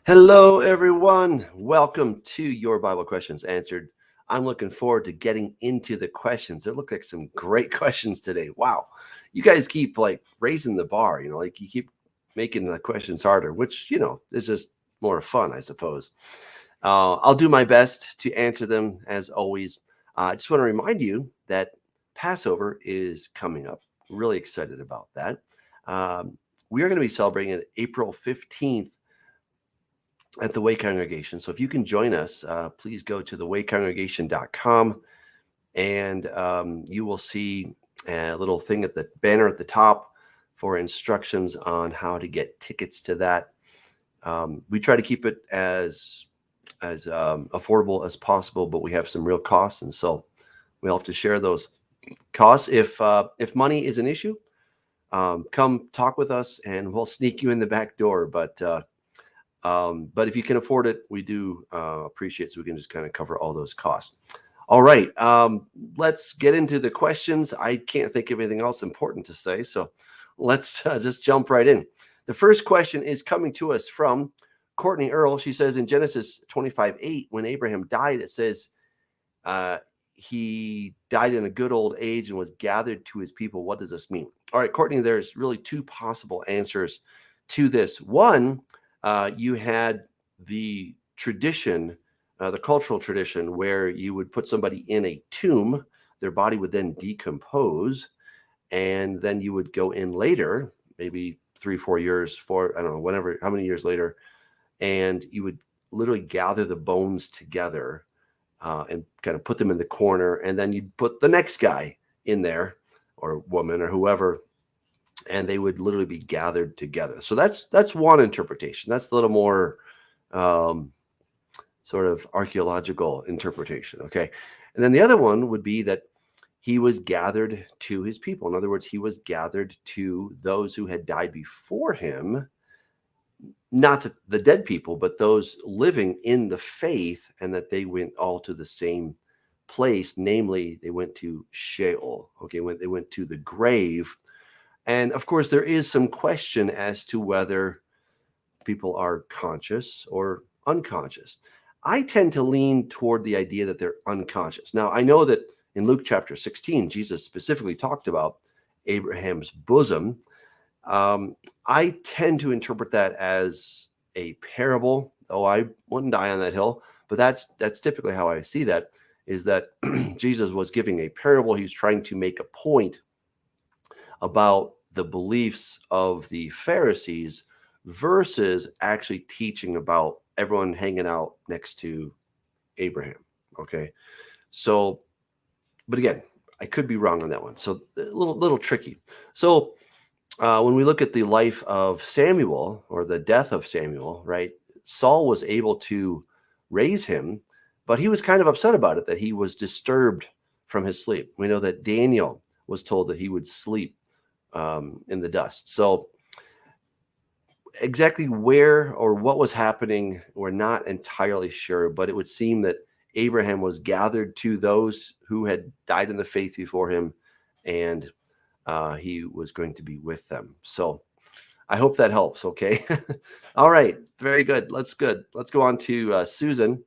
Hello, everyone. Welcome to Your Bible Questions Answered. I'm looking forward to getting into the questions. There look like some great questions today. Wow. You guys keep raising the bar, you keep making the questions harder, which, is just more fun, I suppose. I'll do my best to answer them as always. I just want to remind you that Passover is coming up. Really excited about that. We are going to be celebrating it April 15th at the Way Congregation. So if you can join us, please go to thewaycongregation.com and you will see a little thing at the banner at the top for instructions on how to get tickets to that. We try to keep it as affordable as possible, but we have some real costs, and so we have to share those costs. If money is an issue, come talk with us, and we'll sneak you in the back door. But if you can afford it, we do appreciate it, so we can just kind of cover all those costs. All right, let's get into the questions. I can't think of anything else important to say, so let's just jump right in. The first question is coming to us from Courtney Earl. She says in Genesis 25:8, when Abraham died, it says he died in a good old age and was gathered to his people. What does this mean? All right, Courtney, there's really two possible answers to this. One, you had the tradition, the cultural tradition, where you would put somebody in a tomb, their body would then decompose, and then you would go in later, maybe 3-4 years, I don't know, how many years later, and you would literally gather the bones together and kind of put them in the corner, and then you'd put the next guy in there, or woman, or whoever, and they would literally be gathered together. So that's one interpretation. That's a little more sort of archaeological interpretation, okay? And then the other one would be that he was gathered to his people. In other words, he was gathered to those who had died before him, not the dead people, but those living in the faith, and that they went all to the same place, namely, they went to Sheol, okay? They went to the grave. And of course, there is some question as to whether people are conscious or unconscious. I tend to lean toward the idea that they're unconscious. Now, I know that in Luke chapter 16, Jesus specifically talked about Abraham's bosom. I tend to interpret that as a parable, though I wouldn't die on that hill. But that's typically how I see that, is that Jesus was giving a parable. He was trying to make a point about the beliefs of the Pharisees versus actually teaching about everyone hanging out next to Abraham. Okay. So, but again, I could be wrong on that one. So a little tricky. So when we look at the life of Samuel, or the death of Samuel, right? Saul was able to raise him, but he was kind of upset about it, that he was disturbed from his sleep. We know that Daniel was told that he would sleep in the dust. So exactly where or what was happening, we're not entirely sure, but it would seem that Abraham was gathered to those who had died in the faith before him, and he was going to be with them. So I hope that helps. Okay. All right. Very good. Let's go on to Suzanne.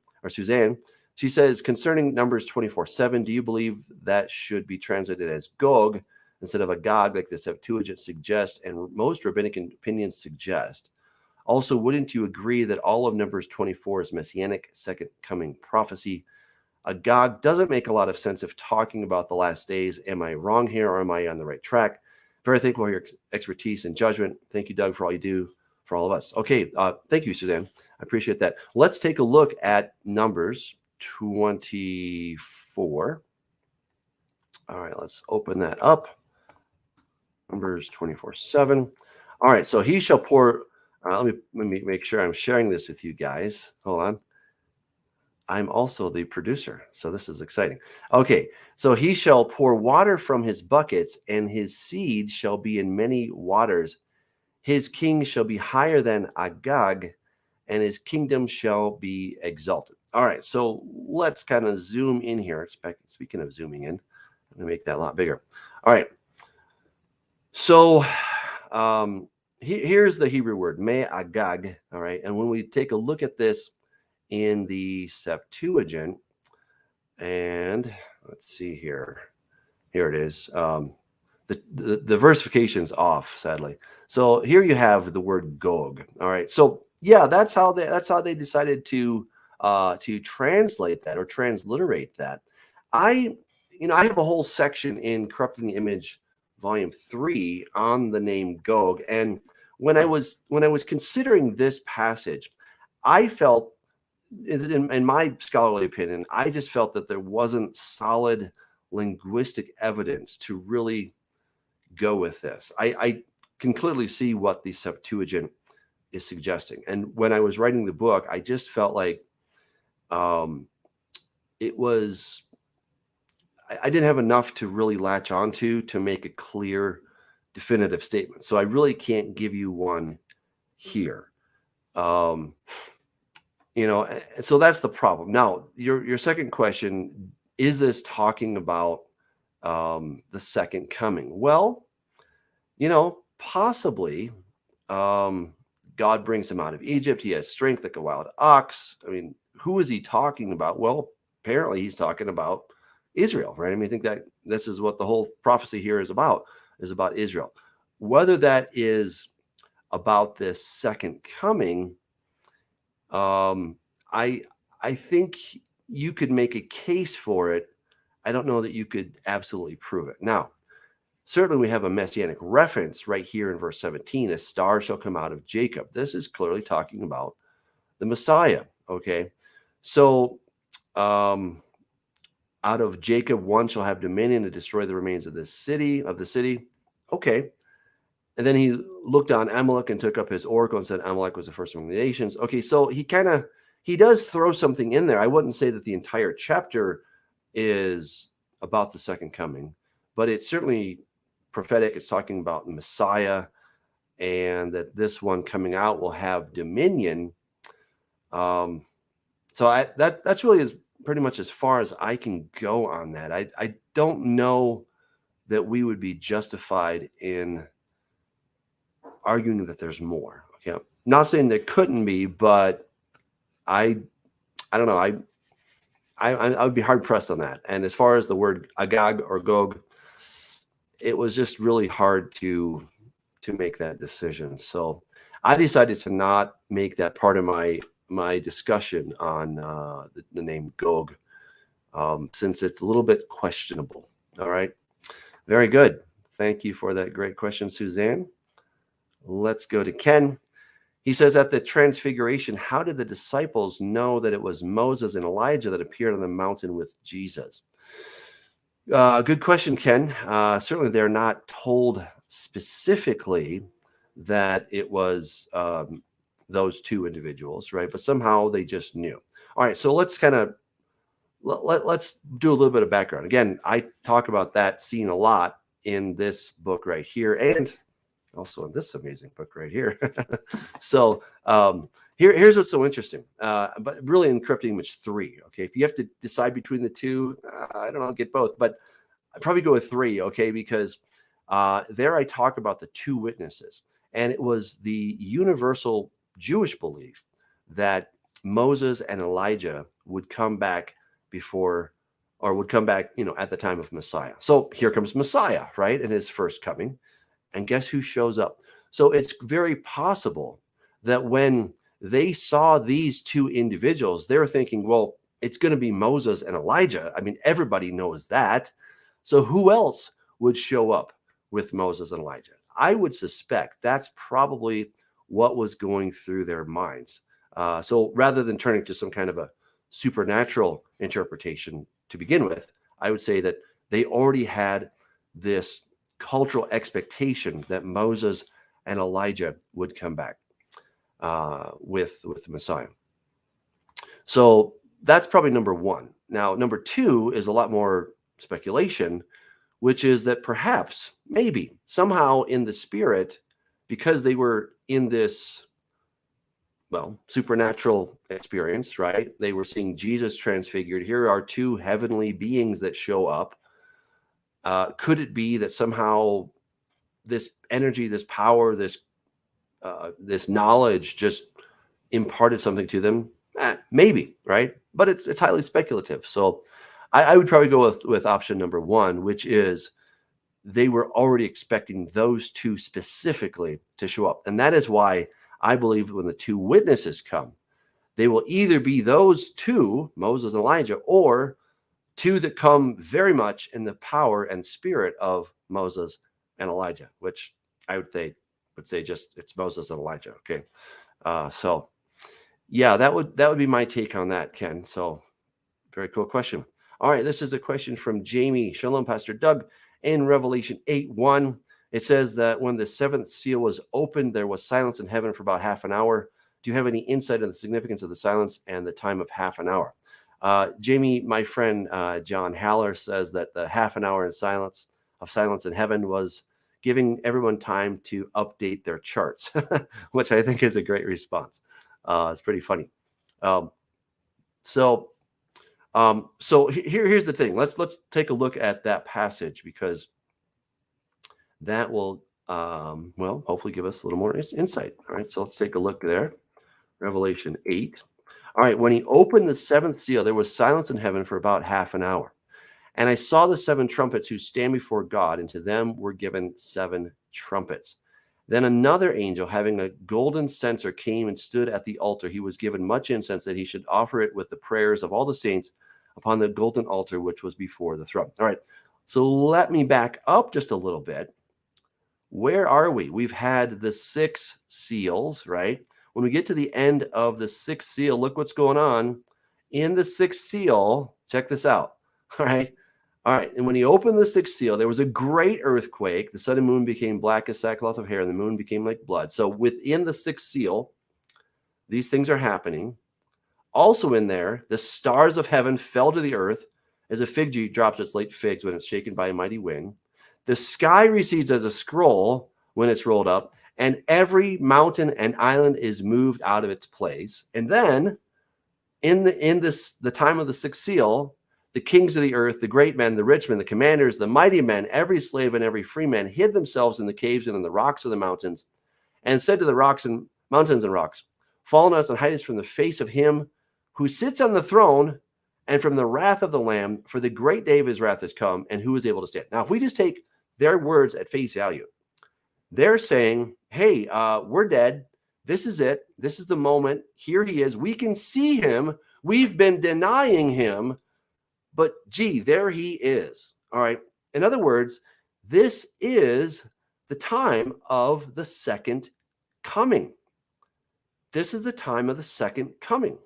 She says, concerning Numbers 24:7, do you believe that should be translated as Gog instead of Agag, like the Septuagint suggests, and most rabbinic opinions suggest? Also, wouldn't you agree that all of Numbers 24 is messianic second coming prophecy? Agag doesn't make a lot of sense if talking about the last days. Am I wrong here, or am I on the right track? Very thankful for your expertise and judgment. Thank you, Doug, for all you do for all of us. Okay, thank you, Suzanne. I appreciate that. Let's take a look at Numbers 24. All right, let's open that up. Numbers 24:7. All right, so he shall pour. Let me make sure I'm sharing this with you guys. Hold on. I'm also the producer, so this is exciting. Okay, so he shall pour water from his buckets, and his seed shall be in many waters. His king shall be higher than Agag, and his kingdom shall be exalted. All right, so let's kind of zoom in here. Speaking of zooming in, I'm going to make that a lot bigger. All right. So here's the Hebrew word, me agag. All right. And when we take a look at this in the Septuagint, and let's see here. Here it is. The versification's off, sadly. So here you have the word Gog. All right. So yeah, that's how they decided to translate that or transliterate that. I have a whole section in Corrupting the Image, Volume 3 on the name Gog. And when I was considering this passage, I felt, in my scholarly opinion, I just felt that there wasn't solid linguistic evidence to really go with this. I can clearly see what the Septuagint is suggesting. And when I was writing the book, I just felt like it was, I didn't have enough to really latch onto to make a clear, definitive statement. So I really can't give you one here. So that's the problem. Now, your second question, is this talking about the second coming? Well, possibly. God brings him out of Egypt. He has strength like a wild ox. I mean, who is he talking about? Well, apparently he's talking about Israel, right? I mean, I think that this is what the whole prophecy here is about Israel. Whether that is about this second coming, I think you could make a case for it. I don't know that you could absolutely prove it. Now, certainly we have a messianic reference right here in verse 17, a star shall come out of Jacob. This is clearly talking about the Messiah, okay? So out of Jacob, one shall have dominion to destroy the remains of the city. Okay. And then he looked on Amalek and took up his oracle and said Amalek was the first among the nations. Okay, so he does throw something in there. I wouldn't say that the entire chapter is about the second coming, but it's certainly prophetic. It's talking about the Messiah and that this one coming out will have dominion. So that's really is pretty much as far as I can go on that. I don't know that we would be justified in arguing that there's more. Okay, I'm not saying there couldn't be, but I don't know. I would be hard pressed on that. And as far as the word agag or gog, it was just really hard to make that decision. So I decided to not make that part of my discussion on the name Gog, since it's a little bit questionable. All right. Very good. Thank you for that great question, Suzanne. Let's go to Ken. He says, at the transfiguration, how did the disciples know that it was Moses and Elijah that appeared on the mountain with Jesus? Good question, Ken. Certainly they're not told specifically that it was those two individuals, right? But somehow they just knew. All right, so let's kind of let's do a little bit of background. Again, I talk about that scene a lot in this book right here, and also in this amazing book right here. So here's what's so interesting, but really in Corrupting Image 3, okay? If you have to decide between the two, I don't know, I'll get both, but I'd probably go with 3, okay? Because there I talk about the two witnesses, and it was the universal Jewish belief that Moses and Elijah would come back before, or would come back, at the time of Messiah. So here comes Messiah, right? In his first coming. And guess who shows up? So it's very possible that when they saw these two individuals, they were thinking, well, it's going to be Moses and Elijah. I mean, everybody knows that. So who else would show up with Moses and Elijah? I would suspect that's probably what was going through their minds. So rather than turning to some kind of a supernatural interpretation to begin with, I would say that they already had this cultural expectation that Moses and Elijah would come back with the Messiah. So that's probably number one. Now, number two is a lot more speculation, which is that perhaps, maybe, somehow in the spirit, because they were in this, supernatural experience, right? They were seeing Jesus transfigured. Here are two heavenly beings that show up. Could it be that somehow this energy, this power, this this knowledge just imparted something to them? Maybe, right? But it's highly speculative. So I would probably go with option number one, which is they were already expecting those two specifically to show up. And that is why I believe when the two witnesses come, they will either be those two, Moses and Elijah, or two that come very much in the power and spirit of Moses and Elijah, which I would say just it's Moses and Elijah. Okay. So yeah, that would be my take on that, Ken. So very cool question. All right, this is a question from Jamie. Shalom, Pastor Doug. In Revelation 8:1, it says that when the seventh seal was opened, there was silence in heaven for about half an hour. Do you have any insight on the significance of the silence and the time of half an hour? Jamie, my friend John Haller says that the half an hour in silence in heaven was giving everyone time to update their charts, which I think is a great response. It's pretty funny. So here's the thing. Let's take a look at that passage, because that will well, hopefully give us a little more insight. All right, so let's take a look there. Revelation 8. All right, when he opened the seventh seal, there was silence in heaven for about half an hour. And I saw the seven trumpets who stand before God, and to them were given seven trumpets. Then another angel, having a golden censer, came and stood at the altar. He was given much incense, that he should offer it with the prayers of all the saints upon the golden altar which was before the throne. All right, so let me back up just a little bit. Where are we? We've had the six seals, right? When we get to the end of the sixth seal, look what's going on. In the sixth seal, check this out. All right. And when he opened the sixth seal, there was a great earthquake. The sun and moon became black as sackcloth of hair, and the moon became like blood. So within the sixth seal, these things are happening. Also in there, the stars of heaven fell to the earth as a fig tree drops its late figs when it's shaken by a mighty wind. The sky recedes as a scroll when it's rolled up, and every mountain and island is moved out of its place. And then in the time of the sixth seal, the kings of the earth, the great men, the rich men, the commanders, the mighty men, every slave and every free man hid themselves in the caves and in the rocks of the mountains, and said to the rocks and mountains and rocks, fall on us and hide us from the face of him who sits on the throne and from the wrath of the Lamb, for the great day of his wrath has come, and who is able to stand? Now, if we just take their words at face value, they're saying, hey, we're dead. This is it. This is the moment. Here he is. We can see him. We've been denying him, but gee, there he is. All right. In other words, this is the time of the second coming. This is the time of the second coming.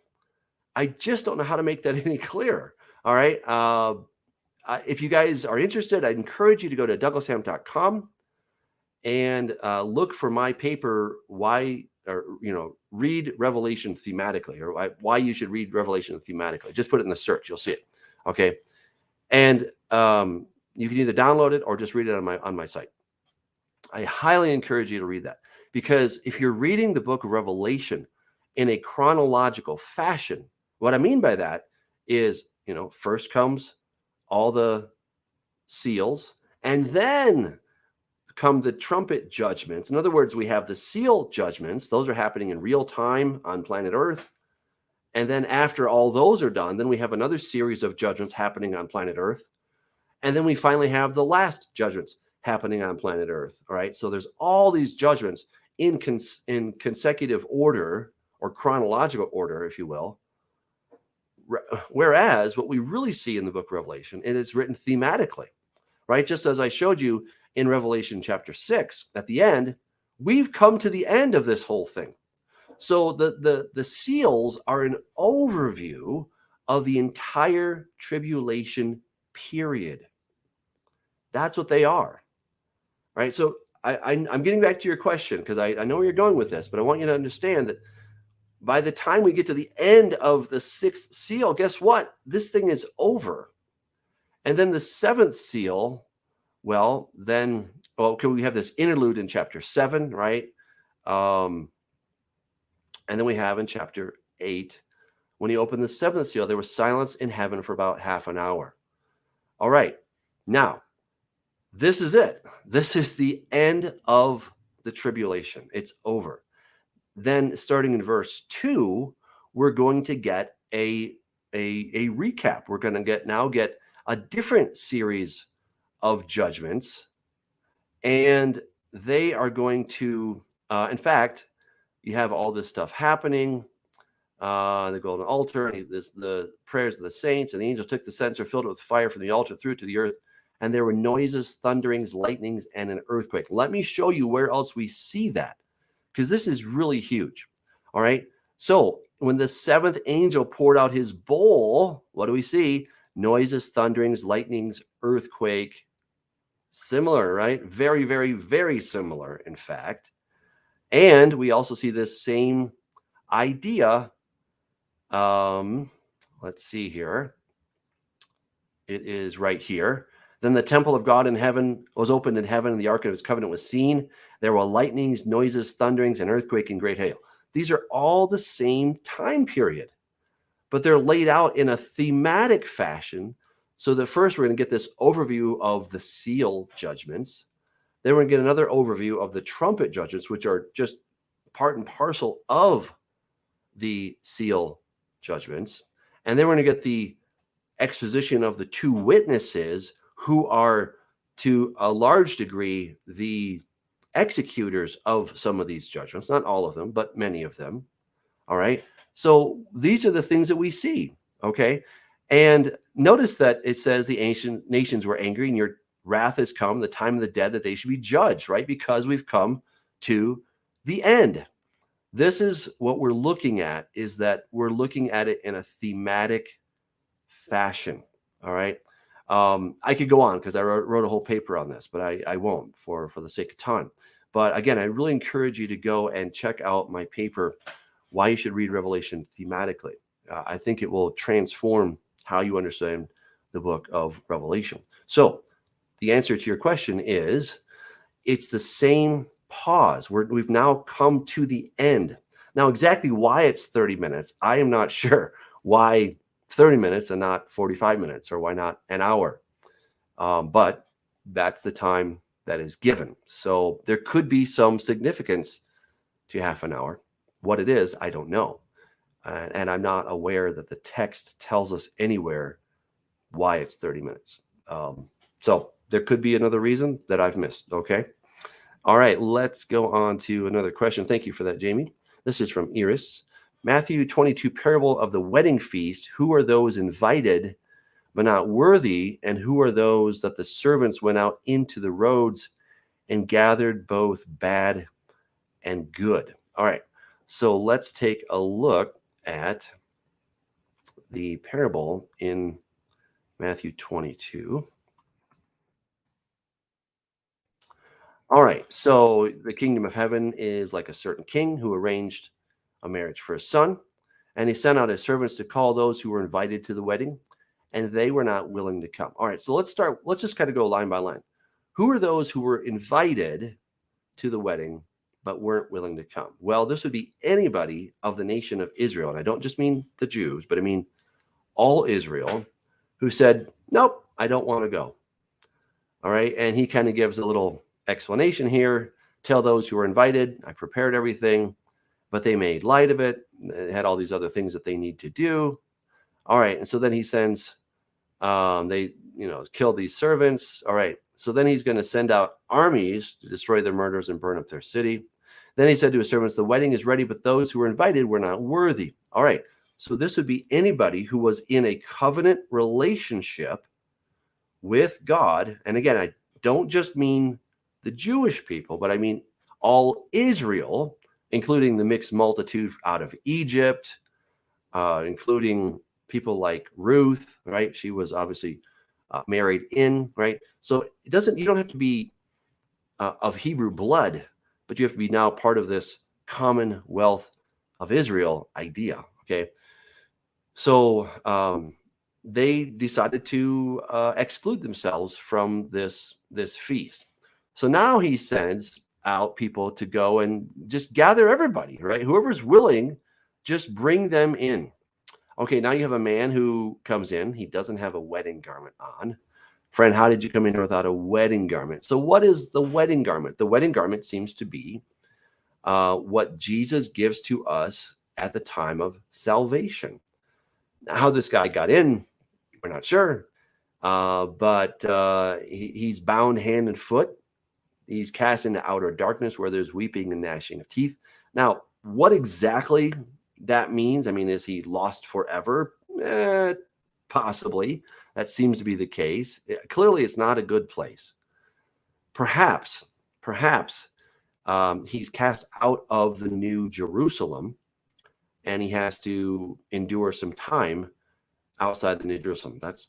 I just don't know how to make that any clearer. All right. If you guys are interested, I'd encourage you to go to douglashamp.com and look for my paper, read Revelation thematically, or why you should read Revelation thematically. Just put it in the search. You'll see it. Okay. And you can either download it or just read it on my site. I highly encourage you to read that, because if you're reading the book of Revelation in a chronological fashion, what I mean by that is, first comes all the seals, and then come the trumpet judgments. In other words, we have the seal judgments. Those are happening in real time on planet Earth. And then after all those are done, then we have another series of judgments happening on planet Earth. And then we finally have the last judgments happening on planet Earth. All right. So there's all these judgments in consecutive order, or chronological order, if you will. Whereas what we really see in the book of Revelation, and it's written thematically, right? Just as I showed you in Revelation chapter 6, at the end, we've come to the end of this whole thing. So the seals are an overview of the entire tribulation period. That's what they are, right? So I'm getting back to your question, because I know where you're going with this, but I want you to understand that by the time we get to the end of the sixth seal, guess what? This thing is over. And then the seventh seal, we have this interlude in chapter 7, right? And then we have in chapter 8, when he opened the seventh seal, there was silence in heaven for about half an hour. All right. Now, this is it. This is the end of the tribulation. It's over. then starting in verse 2, we're going to get a recap. We're going to get a different series of judgments, and they are going to, in fact, you have all this stuff happening. The golden altar, and the prayers of the saints, and the angel took the censer, filled it with fire from the altar, threw it to the earth, and there were noises, thunderings, lightnings, and an earthquake. Let me show you where else we see that, because this is really huge. All right. So when the seventh angel poured out his bowl, what do we see? Noises, thunderings, lightnings, earthquake. Similar, right? Very, very, very similar, in fact. And we also see this same idea. Let's see here. It is right here. Then the temple of God in heaven was opened in heaven, and the ark of his covenant was seen. There were lightnings, noises, thunderings, and earthquake and great hail. These are all the same time period, but they're laid out in a thematic fashion. So that first we're going to get this overview of the seal judgments. Then we're going to get another overview of the trumpet judgments, which are just part and parcel of the seal judgments. And then we're going to get the exposition of the two witnesses, who are to a large degree the executors of some of these judgments, not all of them, but many of them. All right. So these are the things that we see. Okay. And notice that it says the ancient nations were angry, and your wrath has come, the time of the dead, that they should be judged, right? Because we've come to the end. This is what we're looking at, is that we're looking at it in a thematic fashion. All right. I could go on because I wrote a whole paper on this, but I won't for the sake of time. But again, I really encourage you to go and check out my paper, Why You Should Read Revelation Thematically. I think it will transform how you understand the book of Revelation. So the answer to your question is, it's the same pause. We've now come to the end. Now, exactly why it's 30 minutes, I am not sure. Why 30 minutes and not 45 minutes, or why not an hour? But that's the time that is given. So there could be some significance to half an hour. What it is, I don't know. And I'm not aware that the text tells us anywhere why it's 30 minutes. So there could be another reason that I've missed. Okay. All right. Let's go on to another question. Thank you for that, Jamie. This is from Iris. Matthew 22, parable of the wedding feast. Who are those invited but not worthy? And who are those that the servants went out into the roads and gathered both bad and good? All right. So let's take a look at the parable in Matthew 22. All right. So the kingdom of heaven is like a certain king who arranged a marriage for his son, and he sent out his servants to call those who were invited to the wedding, and they were not willing to come. All right. So let's just kind of go line by line. Who are those who were invited to the wedding but weren't willing to come? Well, this would be anybody of the nation of Israel. And I don't just mean the Jews, but I mean all Israel, who said, nope, I don't want to go. All right. And he kind of gives a little explanation here. Tell those who were invited, I prepared everything, but they made light of it. They had all these other things that they need to do. All right. And so then he sends, they, kill these servants. All right. So then he's going to send out armies to destroy their murderers and burn up their city. Then he said to his servants, the wedding is ready, but those who were invited were not worthy. All right. So this would be anybody who was in a covenant relationship with God. And again, I don't just mean the Jewish people, but I mean all Israel, including the mixed multitude out of Egypt, including people like Ruth, right? She was obviously married in, right? So you don't have to be of Hebrew blood, but you have to be now part of this commonwealth of Israel idea, okay? So they decided to exclude themselves from this feast. So now he sends out people to go and just gather everybody, right? Whoever's willing, just bring them in. Okay, now you have a man who comes in. He doesn't have a wedding garment on. Friend, how did you come in here without a wedding garment? So what is the wedding garment? The wedding garment seems to be what Jesus gives to us at the time of salvation. Now, how this guy got in, we're not sure, but he's bound hand and foot. He's cast into outer darkness where there's weeping and gnashing of teeth. Now, what exactly that means, I mean, is he lost forever? Possibly. That seems to be the case. Clearly, it's not a good place. Perhaps he's cast out of the New Jerusalem, and he has to endure some time outside the New Jerusalem. That's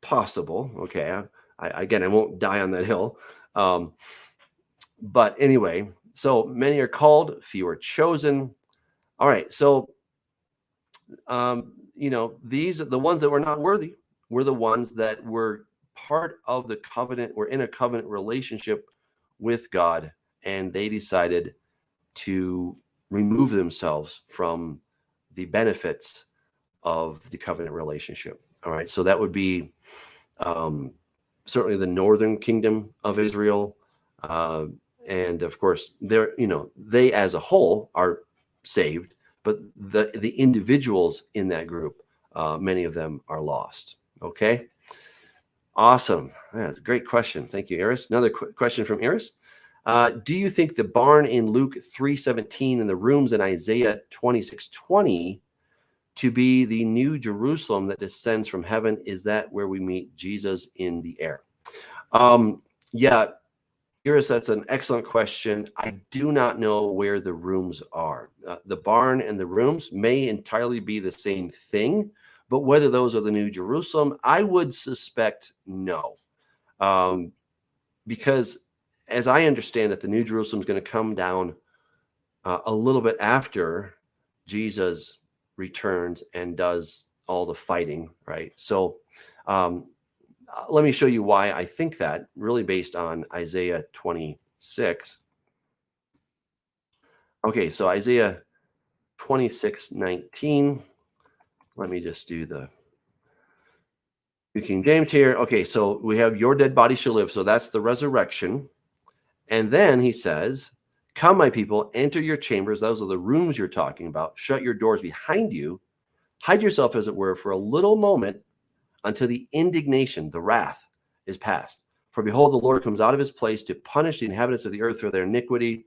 possible. Okay. I won't die on that hill. But anyway, so many are called, few are chosen. All right. So, these are the ones that were not worthy were the ones that were part of the covenant, were in a covenant relationship with God, and they decided to remove themselves from the benefits of the covenant relationship. All right. So that would be certainly the northern kingdom of Israel. And of course, they as a whole are saved, but the individuals in that group, many of them are lost. Okay. Awesome. That's a great question. Thank you, Eris. Another question from Eris. Do you think the barn in Luke 3:17 and the rooms in Isaiah 26:20 to be the new Jerusalem that descends from heaven? Is that where we meet Jesus in the air? Yeah, Iris, that's an excellent question. I do not know where the rooms are. The barn and the rooms may entirely be the same thing, but whether those are the New Jerusalem, I would suspect no. Because as I understand it, the New Jerusalem is going to come down a little bit after Jesus returns and does all the fighting, right? So let me show you why I think that, really based on Isaiah 26. Okay, so Isaiah 26:19. Let me just do the New King James here. Okay, so we have your dead body shall live. So that's the resurrection. And then he says, come, my people, enter your chambers. Those are the rooms you're talking about. Shut your doors behind you. Hide yourself, as it were, for a little moment until the indignation, the wrath, is past. For behold, the Lord comes out of his place to punish the inhabitants of the earth for their iniquity,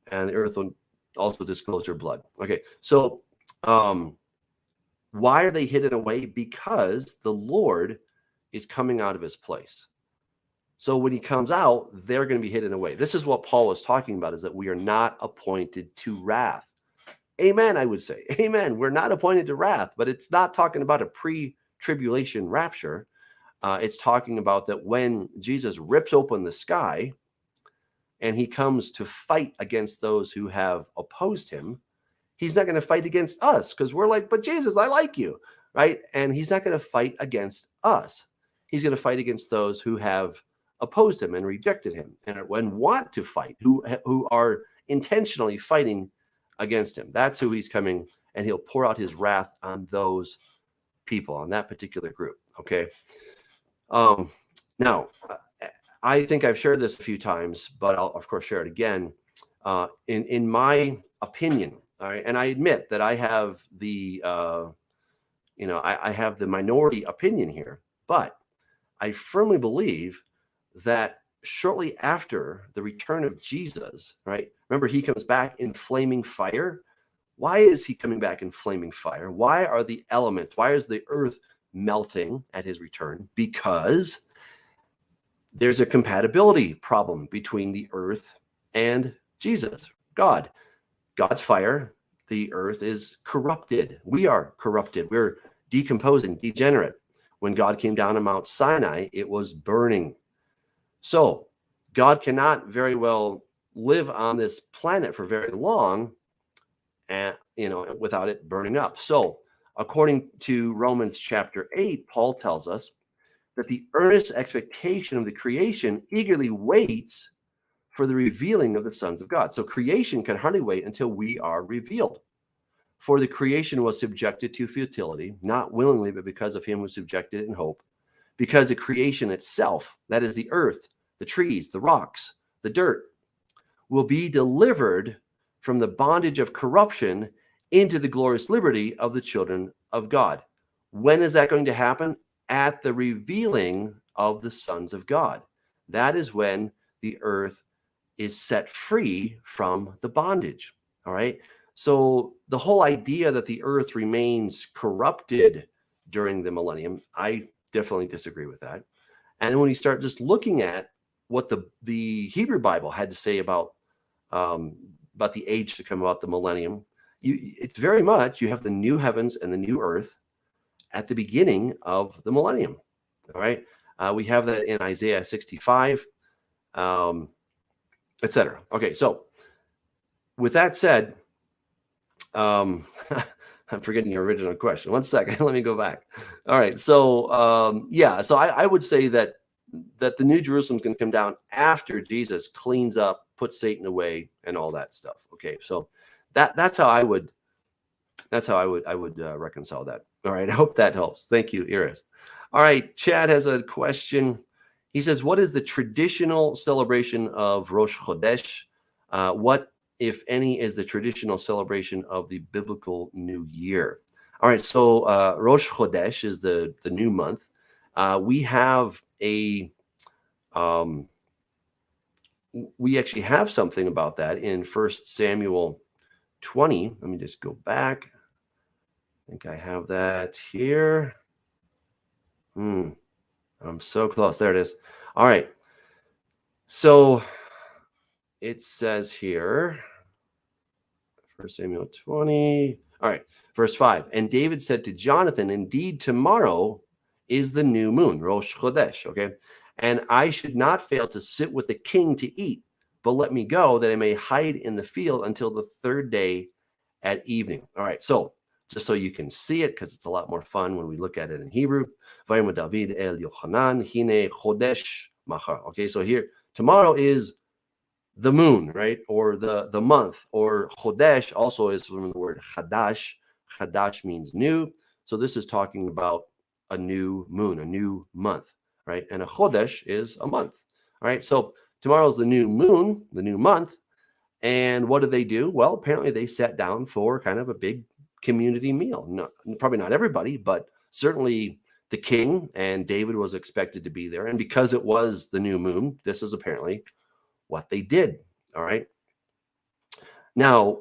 and the earth will also disclose their blood. Okay, so why are they hidden away? Because the Lord is coming out of his place. So when he comes out, they're going to be hidden away. This is what Paul was talking about, is that we are not appointed to wrath. Amen, I would say. Amen. We're not appointed to wrath, but it's not talking about a pre-tribulation rapture. It's talking about that when Jesus rips open the sky and he comes to fight against those who have opposed him, he's not going to fight against us because we're like, but Jesus, I like you, right? And he's not going to fight against us. He's going to fight against those who have opposed him and rejected him and want to fight, who are intentionally fighting against him. That's who he's coming, and he'll pour out his wrath on those people, on that particular group. Okay. Now, I think I've shared this a few times, but I'll of course share it again. In my opinion, all right, and I admit that I have the I have the minority opinion here, but I firmly believe that shortly after the return of Jesus, right? Remember, he comes back in flaming fire. Why is he coming back in flaming fire? Why are the elements, why is the earth melting at his return? Because there's a compatibility problem between the earth and Jesus, God. God's fire, the earth is corrupted. We are corrupted. We're decomposing, degenerate. When God came down on Mount Sinai, it was burning. So God cannot very well live on this planet for very long, and without it burning up. So according to Romans chapter 8, Paul tells us that the earnest expectation of the creation eagerly waits for the revealing of the sons of God. So creation can hardly wait until we are revealed. For the creation was subjected to futility, not willingly, but because of him who subjected it in hope. Because the creation itself, that is the earth, the trees, the rocks, the dirt, will be delivered from the bondage of corruption into the glorious liberty of the children of God. When is that going to happen? At the revealing of the sons of God. That is when the earth is set free from the bondage. All right. So the whole idea that the earth remains corrupted during the millennium, I definitely disagree with that. And then when you start just looking at what the Hebrew Bible had to say about the age to come, about the millennium, it's very much, you have the new heavens and the new earth at the beginning of the millennium. All right. We have that in Isaiah 65, etc. Okay. So with that said, I'm forgetting your original question. One second. Let me go back. All right. So, so I would say that the New Jerusalem can come down after Jesus cleans up, puts Satan away, and all that stuff. Okay. So that's how I would reconcile that. All right. I hope that helps. Thank you, Iris. All right. Chad has a question. He says, what is the traditional celebration of Rosh Chodesh? What, if any, is the traditional celebration of the biblical New Year? All right. So Rosh Chodesh is the new month. We have we actually have something about that in 1 Samuel 20. Let me just go back. I think I have that here. I'm so close. There it is. All right. So it says here, 1 Samuel 20. All right. Verse 5. And David said to Jonathan, indeed, tomorrow is the new moon, Rosh Chodesh. Okay. And I should not fail to sit with the king to eat, but let me go that I may hide in the field until the third day at evening. All right. So just so you can see it, because it's a lot more fun when we look at it in Hebrew. David el Yochanan hine chodesh machar. Okay, so here, tomorrow is the moon, right? Or the month, or chodesh also is from the word chadash. Chadash means new. So this is talking about a new moon, a new month, right? And a chodesh is a month. All right, so tomorrow's the new moon, the new month. And what did they do? Well, apparently they sat down for kind of a big community meal. No, probably not everybody, but certainly the king and David was expected to be there. And because it was the new moon, this is apparently what they did. All right. Now,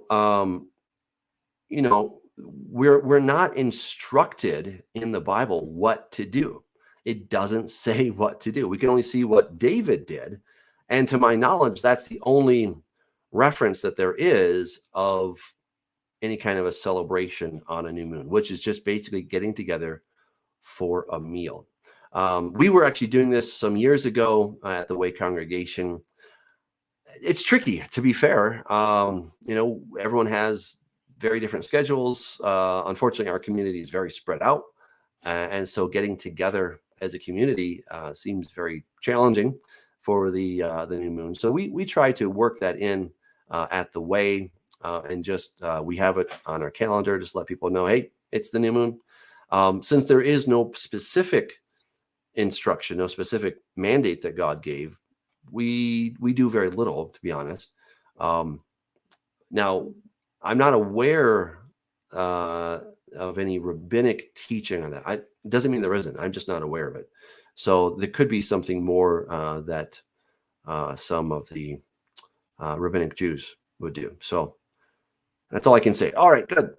we're not instructed in the Bible what to do. It doesn't say what to do. We can only see what David did. And to my knowledge, that's the only reference that there is of any kind of a celebration on a new moon, which is just basically getting together for a meal. We were actually doing this some years ago at the Way congregation. It's tricky, to be fair. Everyone has very different schedules. Unfortunately, our community is very spread out. And so getting together as a community seems very challenging for the new moon. So we try to work that in at the Way. And just we have it on our calendar, just let people know, hey, it's the new moon. Since there is no specific instruction, no specific mandate that God gave, we do very little, to be honest. Now, I'm not aware of any rabbinic teaching on that. It doesn't mean there isn't. I'm just not aware of it. So there could be something more that some of the rabbinic Jews would do. So that's all I can say. All right, good.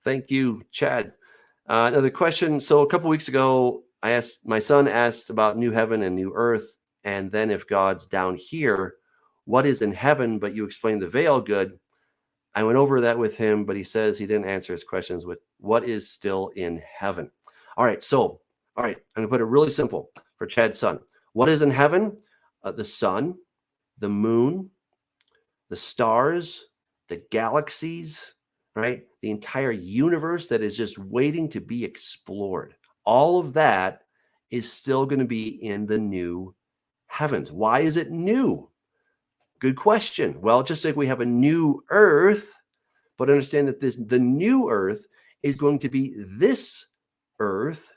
Thank you, Chad. Another question. So a couple weeks ago, my son asked about new heaven and new earth, and then if God's down here, what is in heaven? But you explained the veil good. I went over that with him, but he says he didn't answer his questions with what is still in heaven. All right, I'm going to put it really simple for Chad's son. What is in heaven? The sun, the moon, the stars, the galaxies, right? The entire universe that is just waiting to be explored. All of that is still going to be in the new heavens. Why is it new? Good question. Well, just like we have a new earth, but understand that the new earth is going to be this earth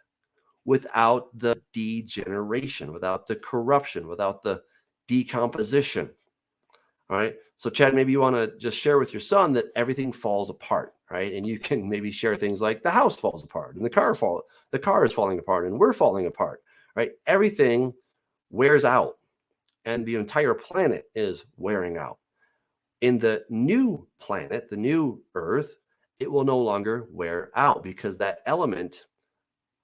without the degeneration, without the corruption, without the decomposition. All right. So Chad, maybe you want to just share with your son that everything falls apart, right? And you can maybe share things like the house falls apart and the car is falling apart and we're falling apart, right? Everything wears out and the entire planet is wearing out. In the new planet, the new earth, it will no longer wear out because that element,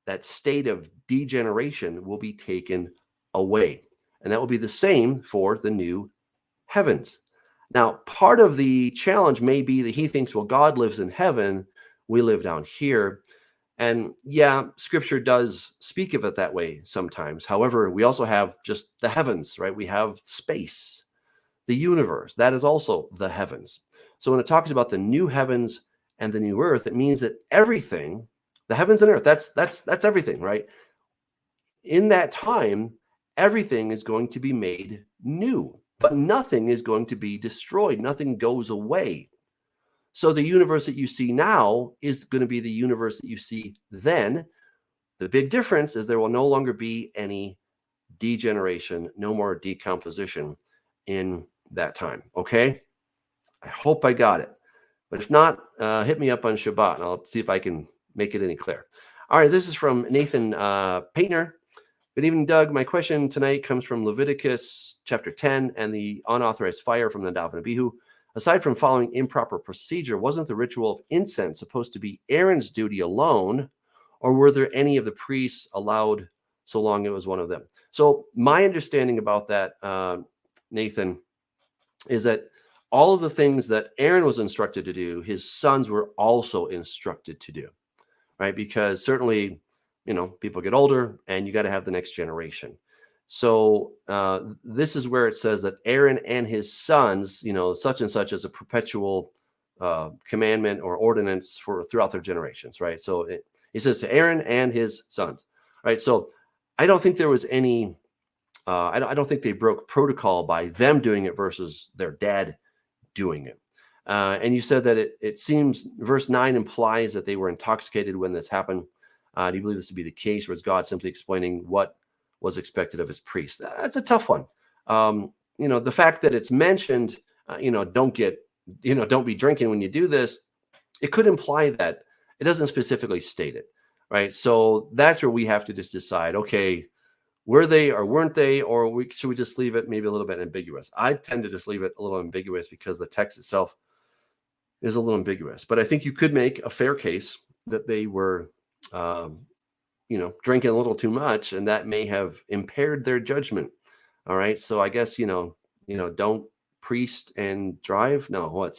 that state of degeneration will be taken away. And that will be the same for the new heavens. Now, part of the challenge may be that he thinks, well, God lives in heaven, we live down here. And yeah, scripture does speak of it that way sometimes. However, we also have just the heavens, right? We have space, the universe, that is also the heavens. So when it talks about the new heavens and the new earth, it means that everything, the heavens and earth, that's everything, right? In that time, everything is going to be made new, but nothing is going to be destroyed. Nothing goes away. So the universe that you see now is going to be the universe that you see then. The big difference is there will no longer be any degeneration, no more decomposition in that time. Okay? I hope I got it. But if not, hit me up on Shabbat and I'll see if I can make it any clearer. All right, this is from Nathan Painter. Good evening, Doug. My question tonight comes from Leviticus chapter 10 and the unauthorized fire from Nove and Abihu. Aside from following improper procedure, wasn't the ritual of incense supposed to be Aaron's duty alone, or were there any of the priests allowed so long it was one of them? So my understanding about that, Nathan, is that all of the things that Aaron was instructed to do, his sons were also instructed to do, right? Because certainly, people get older and you got to have the next generation. So this is where it says that Aaron and his sons, such and such as a perpetual commandment or ordinance for throughout their generations, right? So it says to Aaron and his sons, right? So I don't think there was any, I don't think they broke protocol by them doing it versus their dad doing it. And you said that it seems verse 9 implies that they were intoxicated when this happened. Do you believe this to be the case, or is God simply explaining what was expected of his priests? That's a tough one. The fact that it's mentioned, don't be drinking when you do this, it could imply that. It doesn't specifically state it, right? So that's where we have to just decide, okay, were they or weren't they, or should we just leave it maybe a little bit ambiguous? I tend to just leave it a little ambiguous because the text itself is a little ambiguous. But I think you could make a fair case that they were, drinking a little too much, and that may have impaired their judgment. All right. So I guess, don't priest and drive. No,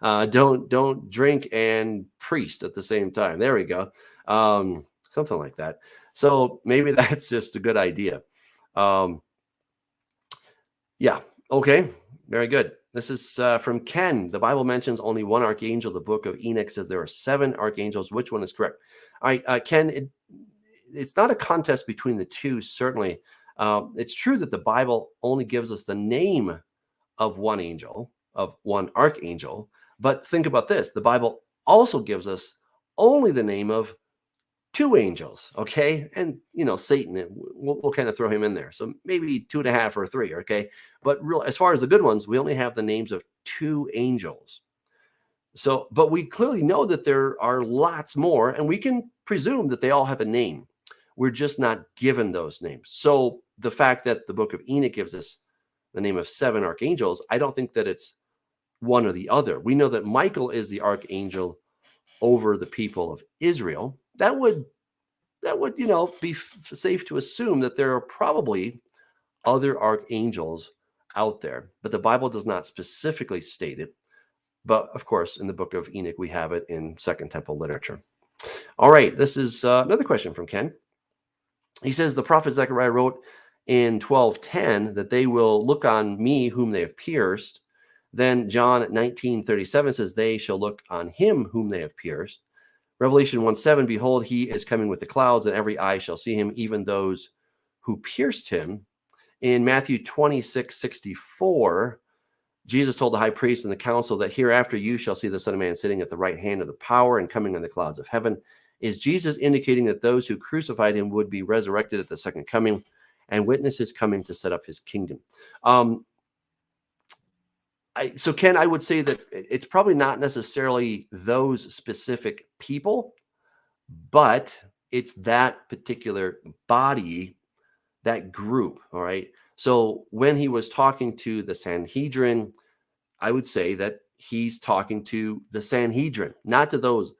don't drink and priest at the same time. There we go. Something like that. So maybe that's just a good idea. Yeah. Okay. Very good. This is from Ken. The Bible mentions only one archangel. The book of Enoch says there are 7 archangels. Which one is correct? All right, Ken, it's not a contest between the two, certainly. It's true that the Bible only gives us the name of one angel, of one archangel. But think about this. The Bible also gives us only the name of 2 angels, okay? And, Satan, we'll kind of throw him in there. So maybe 2.5 or 3, okay? But as far as the good ones, we only have the names of 2 angels. So, but we clearly know that there are lots more, and we can presume that they all have a name. We're just not given those names. So the fact that the book of Enoch gives us the name of 7 archangels, I don't think that it's one or the other. We know that Michael is the archangel over the people of Israel. That would be safe to assume that there are probably other archangels out there, but the Bible does not specifically state it. But of course, in the book of Enoch, we have it in Second Temple literature. All right, this is another question from Ken. He says, the prophet Zechariah wrote in 12:10 that they will look on me whom they have pierced. Then John 19:37 says, they shall look on him whom they have pierced. Revelation 1:7, behold, he is coming with the clouds, and every eye shall see him, even those who pierced him. In Matthew 26:64, Jesus told the high priest and the council that hereafter you shall see the Son of Man sitting at the right hand of the power and coming on the clouds of heaven. Is Jesus indicating that those who crucified him would be resurrected at the second coming and witness his coming to set up his kingdom? So Ken, I would say that it's probably not necessarily those specific people, but it's that particular body, that group. All right. So when he was talking to the Sanhedrin, I would say that he's talking to the Sanhedrin, not to those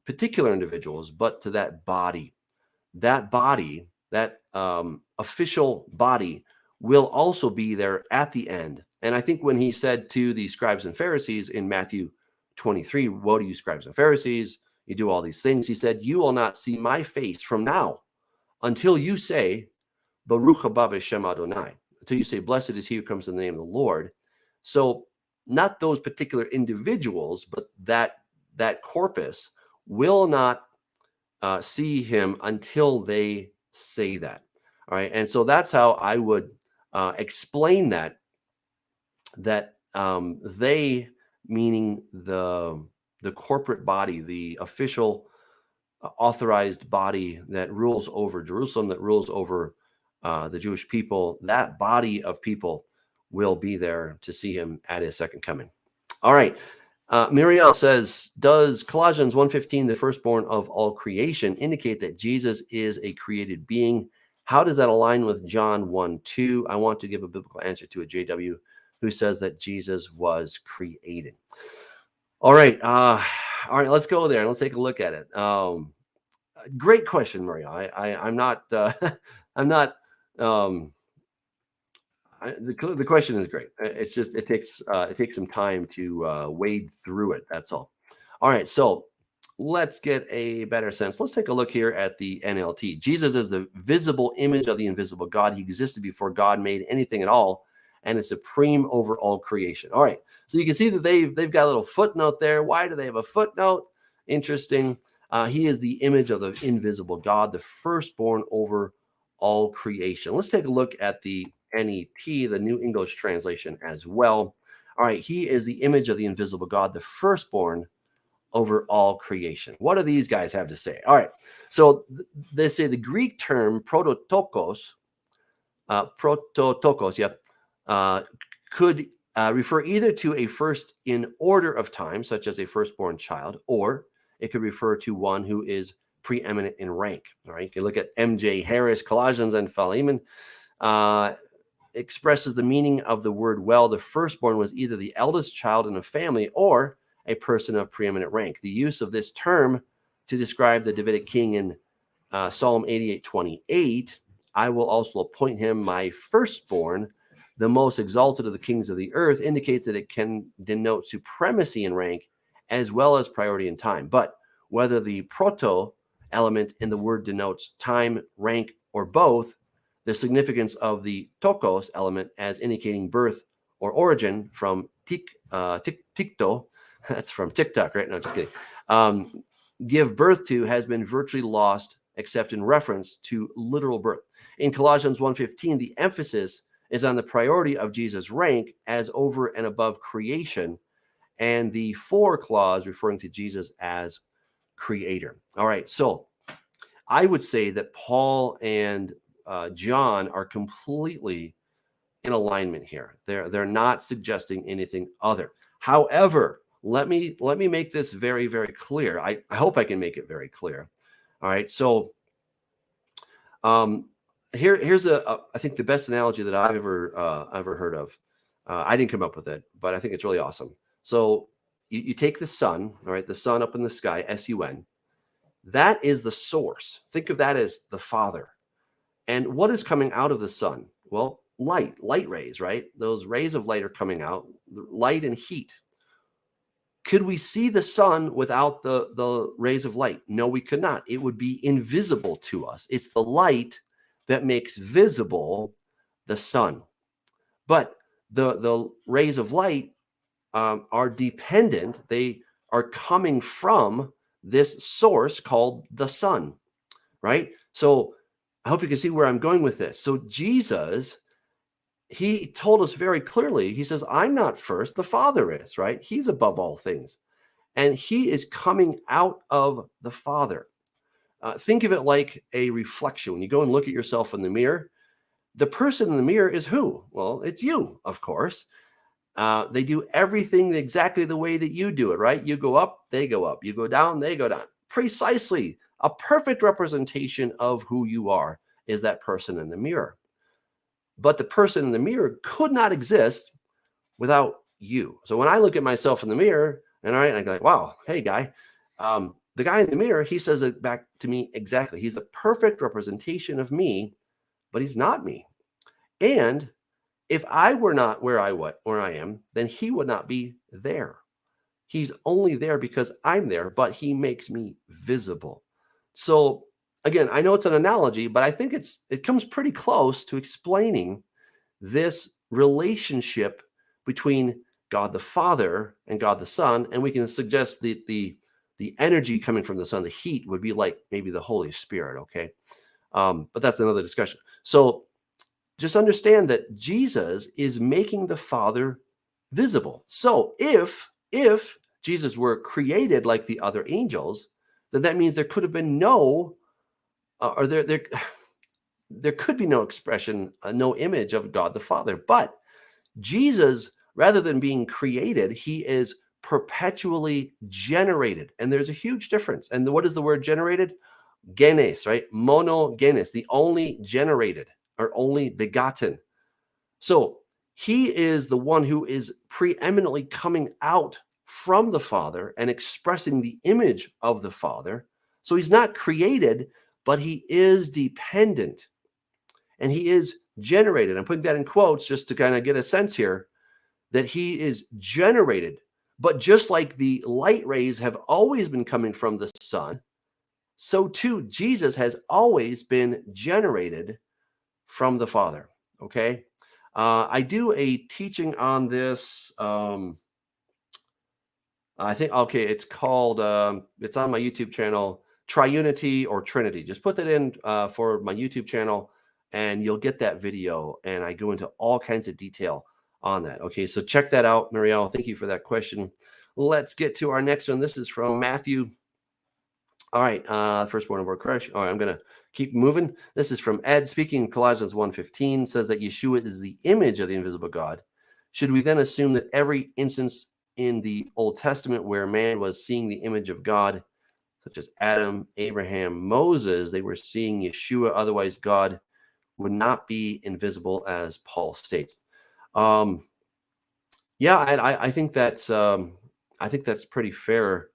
particular individuals, but to that body. That body, that official body, will also be there at the end. And I think when he said to the scribes and Pharisees in Matthew 23, "Woe to you, scribes and Pharisees, you do all these things," he said, "You will not see my face from now until you say, Baruch haba b'shem Adonai," until you say, "Blessed is he who comes in the name of the Lord." So not those particular individuals, but that corpus will not see him until they say that. All right. And so that's how I would explain that they, meaning the corporate body, the official authorized body that rules over Jerusalem, that rules over the Jewish people, that body of people will be there to see him at his second coming. All right. Muriel says, does Colossians 1:15, the firstborn of all creation, indicate that Jesus is a created being? How does that align with John 1:2? I want to give a biblical answer to a JW who says that Jesus was created. All right. Let's go there and let's take a look at it. Great question, Muriel. I'm not, I'm not, the question is great. It's just it takes some time to wade through it. That's all. All right, so let's get a better sense. Let's take a look here at the NLT. Jesus is the visible image of the invisible God. He existed before God made anything at all, and is supreme over all creation. All right, so you can see that they've got a little footnote there. Why do they have a footnote? Interesting. He is the image of the invisible God, the firstborn over all creation. Let's take a look at the NET, the New English Translation, as well. All right, he is the image of the invisible God, the firstborn over all creation. What do these guys have to say? All right, so they say the Greek term prototokos, could refer either to a first in order of time, such as a firstborn child, or it could refer to one who is preeminent in rank. All right, you can look at M.J. Harris, Colossians and Philemon. Expresses the meaning of the word well. The firstborn was either the eldest child in a family or a person of preeminent rank. The use of this term to describe the Davidic king in Psalm 88:28, I will also appoint him my firstborn, the most exalted of the kings of the earth, indicates that it can denote supremacy in rank as well as priority in time. But whether the proto element in the word denotes time, rank, or both, the significance of the tokos element as indicating birth or origin from tikto, that's from TikTok, right? No, just kidding. Give birth to has been virtually lost except in reference to literal birth. In Colossians 1:15, the emphasis is on the priority of Jesus' rank as over and above creation, and the for clause referring to Jesus as creator. All right, so I would say that Paul and John are completely in alignment here. They're not suggesting anything other. However, let me make this very, very clear. I hope I can make it very clear. All right. So here's I think the best analogy that I've ever heard of. I didn't come up with it, but I think it's really awesome. So you take the sun, all right, the sun up in the sky, S-U-N. That is the source. Think of that as the Father. And what is coming out of the sun? Well, light rays, right? Those rays of light are coming out, light and heat. Could we see the sun without the rays of light? No, we could not. It would be invisible to us. It's the light that makes visible the sun. But the rays of light are dependent. They are coming from this source called the sun, right? So I hope you can see where I'm going with this. So Jesus, he told us very clearly, he says, I'm not first, the Father is, right? He's above all things. And he is coming out of the Father. Think of it like a reflection. When you go and look at yourself in the mirror, the person in the mirror is who? Well, it's you, of course. They do everything exactly the way that you do it, right? You go up, they go up. You go down, they go down. Precisely. A perfect representation of who you are is that person in the mirror. But the person in the mirror could not exist without you. So when I look at myself in the mirror, and I go like, wow, hey guy, the guy in the mirror, he says it back to me exactly. He's the perfect representation of me, but he's not me. And if I were not where I am, then he would not be there. He's only there because I'm there, but he makes me visible. So again, I know it's an analogy, but I think it comes pretty close to explaining this relationship between God the Father and God the Son, and we can suggest that the energy coming from the Son, the heat, would be like maybe the Holy Spirit. Okay, but that's another discussion. So just understand that Jesus is making the Father visible. So if Jesus were created like the other angels, then that means there could have been no, or there could be no expression, no image of God the Father. But Jesus, rather than being created, he is perpetually generated. And there's a huge difference. And what is the word generated? Genes, right? Monogenes, the only generated or only begotten. So he is the one who is preeminently coming out from the Father and expressing the image of the Father. So he's not created, but he is dependent and he is generated. I'm putting that in quotes just to kind of get a sense here that he is generated. But just like the light rays have always been coming from the sun, so too Jesus has always been generated from the Father. Okay. I do a teaching on this. I think, okay, it's called, it's on my YouTube channel, Triunity or Trinity. Just put that in for my YouTube channel and you'll get that video. And I go into all kinds of detail on that. Okay, so check that out, Marielle. Thank you for that question. Let's get to our next one. This is from Matthew. All right, firstborn of our crush. All right, I'm going to keep moving. This is from Ed, speaking. Colossians 1:15 says that Yeshua is the image of the invisible God. Should we then assume that every instance in the Old Testament where man was seeing the image of God, such as Adam, Abraham, Moses, they were seeing Yeshua, otherwise God would not be invisible, as Paul states? Yeah, I think that's pretty fair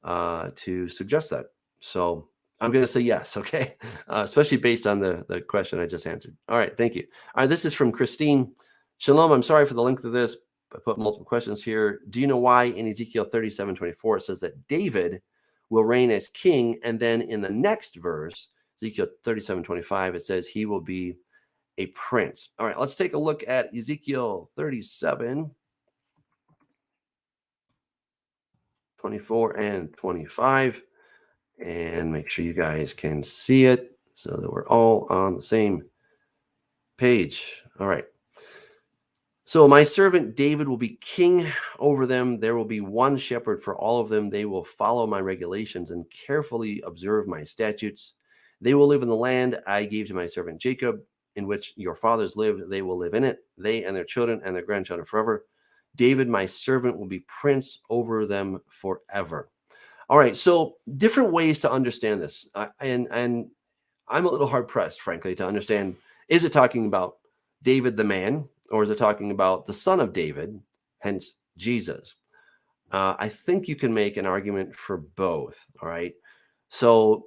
to suggest that. So I'm going to say yes, okay? Especially based on the question I just answered. All right, thank you. All right, this is from Christine. Shalom, I'm sorry for the length of this. I put multiple questions here. Do you know why in Ezekiel 37:24 it says that David will reign as king, and then in the next verse, Ezekiel 37:25, it says he will be a prince? All right, let's take a look at Ezekiel 37:24 and 25. And make sure you guys can see it so that we're all on the same page. All right. So my servant David will be king over them. There will be one shepherd for all of them. They will follow my regulations and carefully observe my statutes. They will live in the land I gave to my servant Jacob, in which your fathers lived. They will live in it, they and their children and their grandchildren forever. David, my servant, will be prince over them forever. All right, so different ways to understand this, and I'm a little hard pressed, frankly, to understand. Is it talking about David the man, or is it talking about the son of David, hence Jesus? I think you can make an argument for both. All right, so,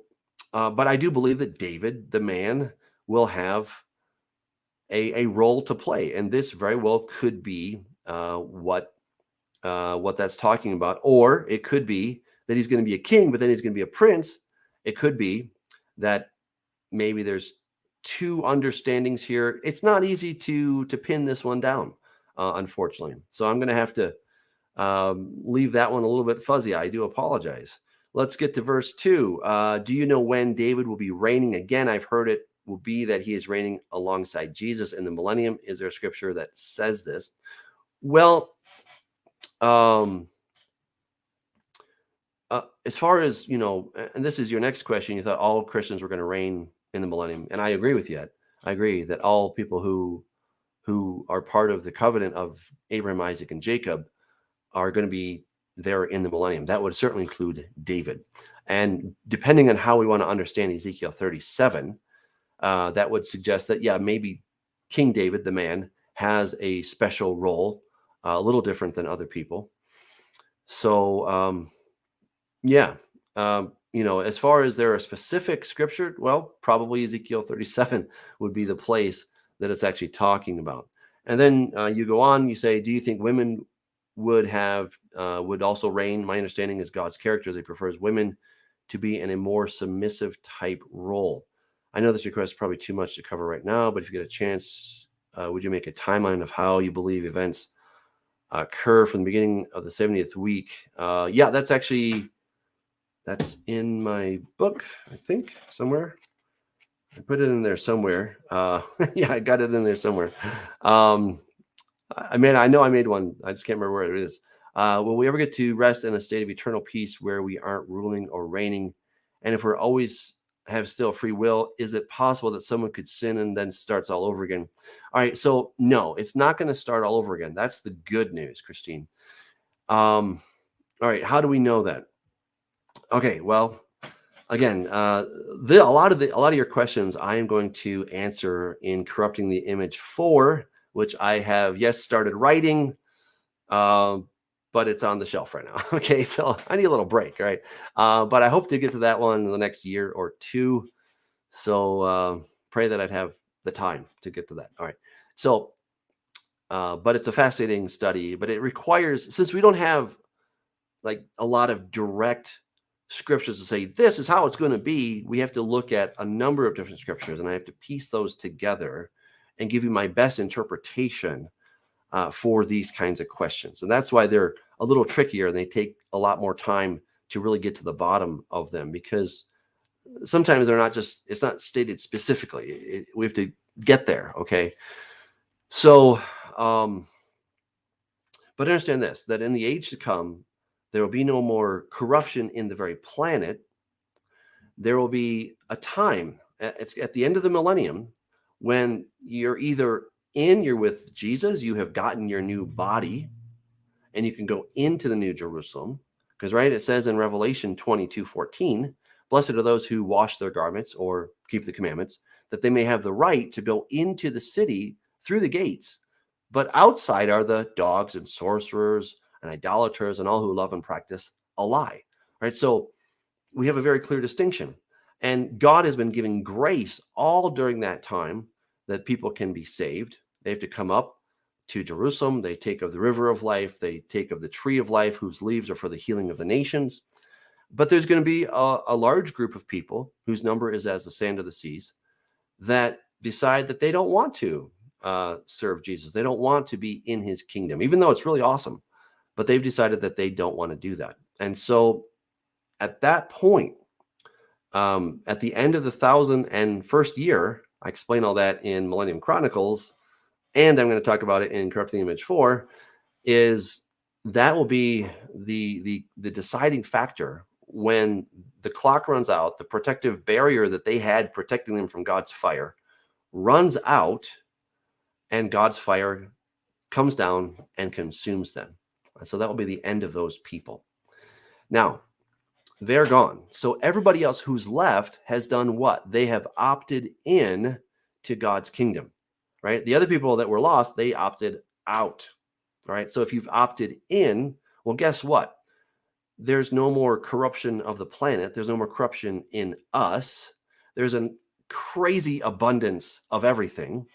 but I do believe that David the man will have a role to play, and this very well could be what that's talking about, or it could be that he's going to be a king, but then he's going to be a prince. It could be that maybe there's two understandings here. It's not easy to pin this one down, unfortunately. So I'm going to have to leave that one a little bit fuzzy. I do apologize. Let's get to verse 2. Do you know when David will be reigning again? I've heard it will be that he is reigning alongside Jesus in the millennium. Is there a scripture that says this? Well, as far as, and this is your next question, you thought all Christians were going to reign in the millennium. And I agree with you. I agree that all people who are part of the covenant of Abraham, Isaac, and Jacob are going to be there in the millennium. That would certainly include David. And depending on how we want to understand Ezekiel 37, that would suggest that, yeah, maybe King David, the man, has a special role, a little different than other people. So, yeah, as far as there are specific scripture, well, probably Ezekiel 37 would be the place that it's actually talking about. And then you go on, you say, do you think women would also reign? My understanding is God's character is he prefers women to be in a more submissive type role. I know this request is probably too much to cover right now, but if you get a chance, would you make a timeline of how you believe events occur from the beginning of the 70th week? Yeah, that's in my book, I think, somewhere. I put it in there somewhere. Yeah, I got it in there somewhere. I know I made one. I just can't remember where it is. Will we ever get to rest in a state of eternal peace where we aren't ruling or reigning? And if we're always have still free will, is it possible that someone could sin and then starts all over again? All right, so no, it's not going to start all over again. That's the good news, Christine. All right, how do we know that? Okay, well, again, a lot of your questions I am going to answer in Corrupting the Image 4, which I have started writing, but it's on the shelf right now. Okay, so I need a little break, right? But I hope to get to that one in the next year or two. So pray that I'd have the time to get to that. All right. So, but it's a fascinating study, but it requires, since we don't have like a lot of direct scriptures to say, this is how it's going to be, we have to look at a number of different scriptures, and I have to piece those together and give you my best interpretation for these kinds of questions. And that's why they're a little trickier, and they take a lot more time to really get to the bottom of them, because sometimes it's not stated specifically. We have to get there. Okay. So, but understand this, that in the age to come, there will be no more corruption in the very planet. There will be a time, it's at the end of the millennium, when you're with Jesus, you have gotten your new body, and you can go into the New Jerusalem. Because, right, it says in Revelation 22:14, blessed are those who wash their garments or keep the commandments, that they may have the right to go into the city through the gates. But outside are the dogs and sorcerers and idolaters and all who love and practice a lie. Right? So we have a very clear distinction. And God has been giving grace all during that time that people can be saved. They have to come up to Jerusalem. They take of the river of life. They take of the tree of life, whose leaves are for the healing of the nations. But there's going to be a large group of people whose number is as the sand of the seas that decide that they don't want to serve Jesus. They don't want to be in his kingdom, even though it's really awesome. But they've decided that they don't want to do that. And so at that point, at the end of the 1,001st year, I explain all that in Millennium Chronicles, and I'm going to talk about it in Corrupting the Image 4, is that will be the deciding factor when the clock runs out, the protective barrier that they had protecting them from God's fire runs out, and God's fire comes down and consumes them. So that will be the end of those people. Now, they're gone. So everybody else who's left has done what? They have opted in to God's kingdom, right? The other people that were lost, they opted out, right? So if you've opted in, well, guess what? There's no more corruption of the planet. There's no more corruption in us. There's a crazy abundance of everything.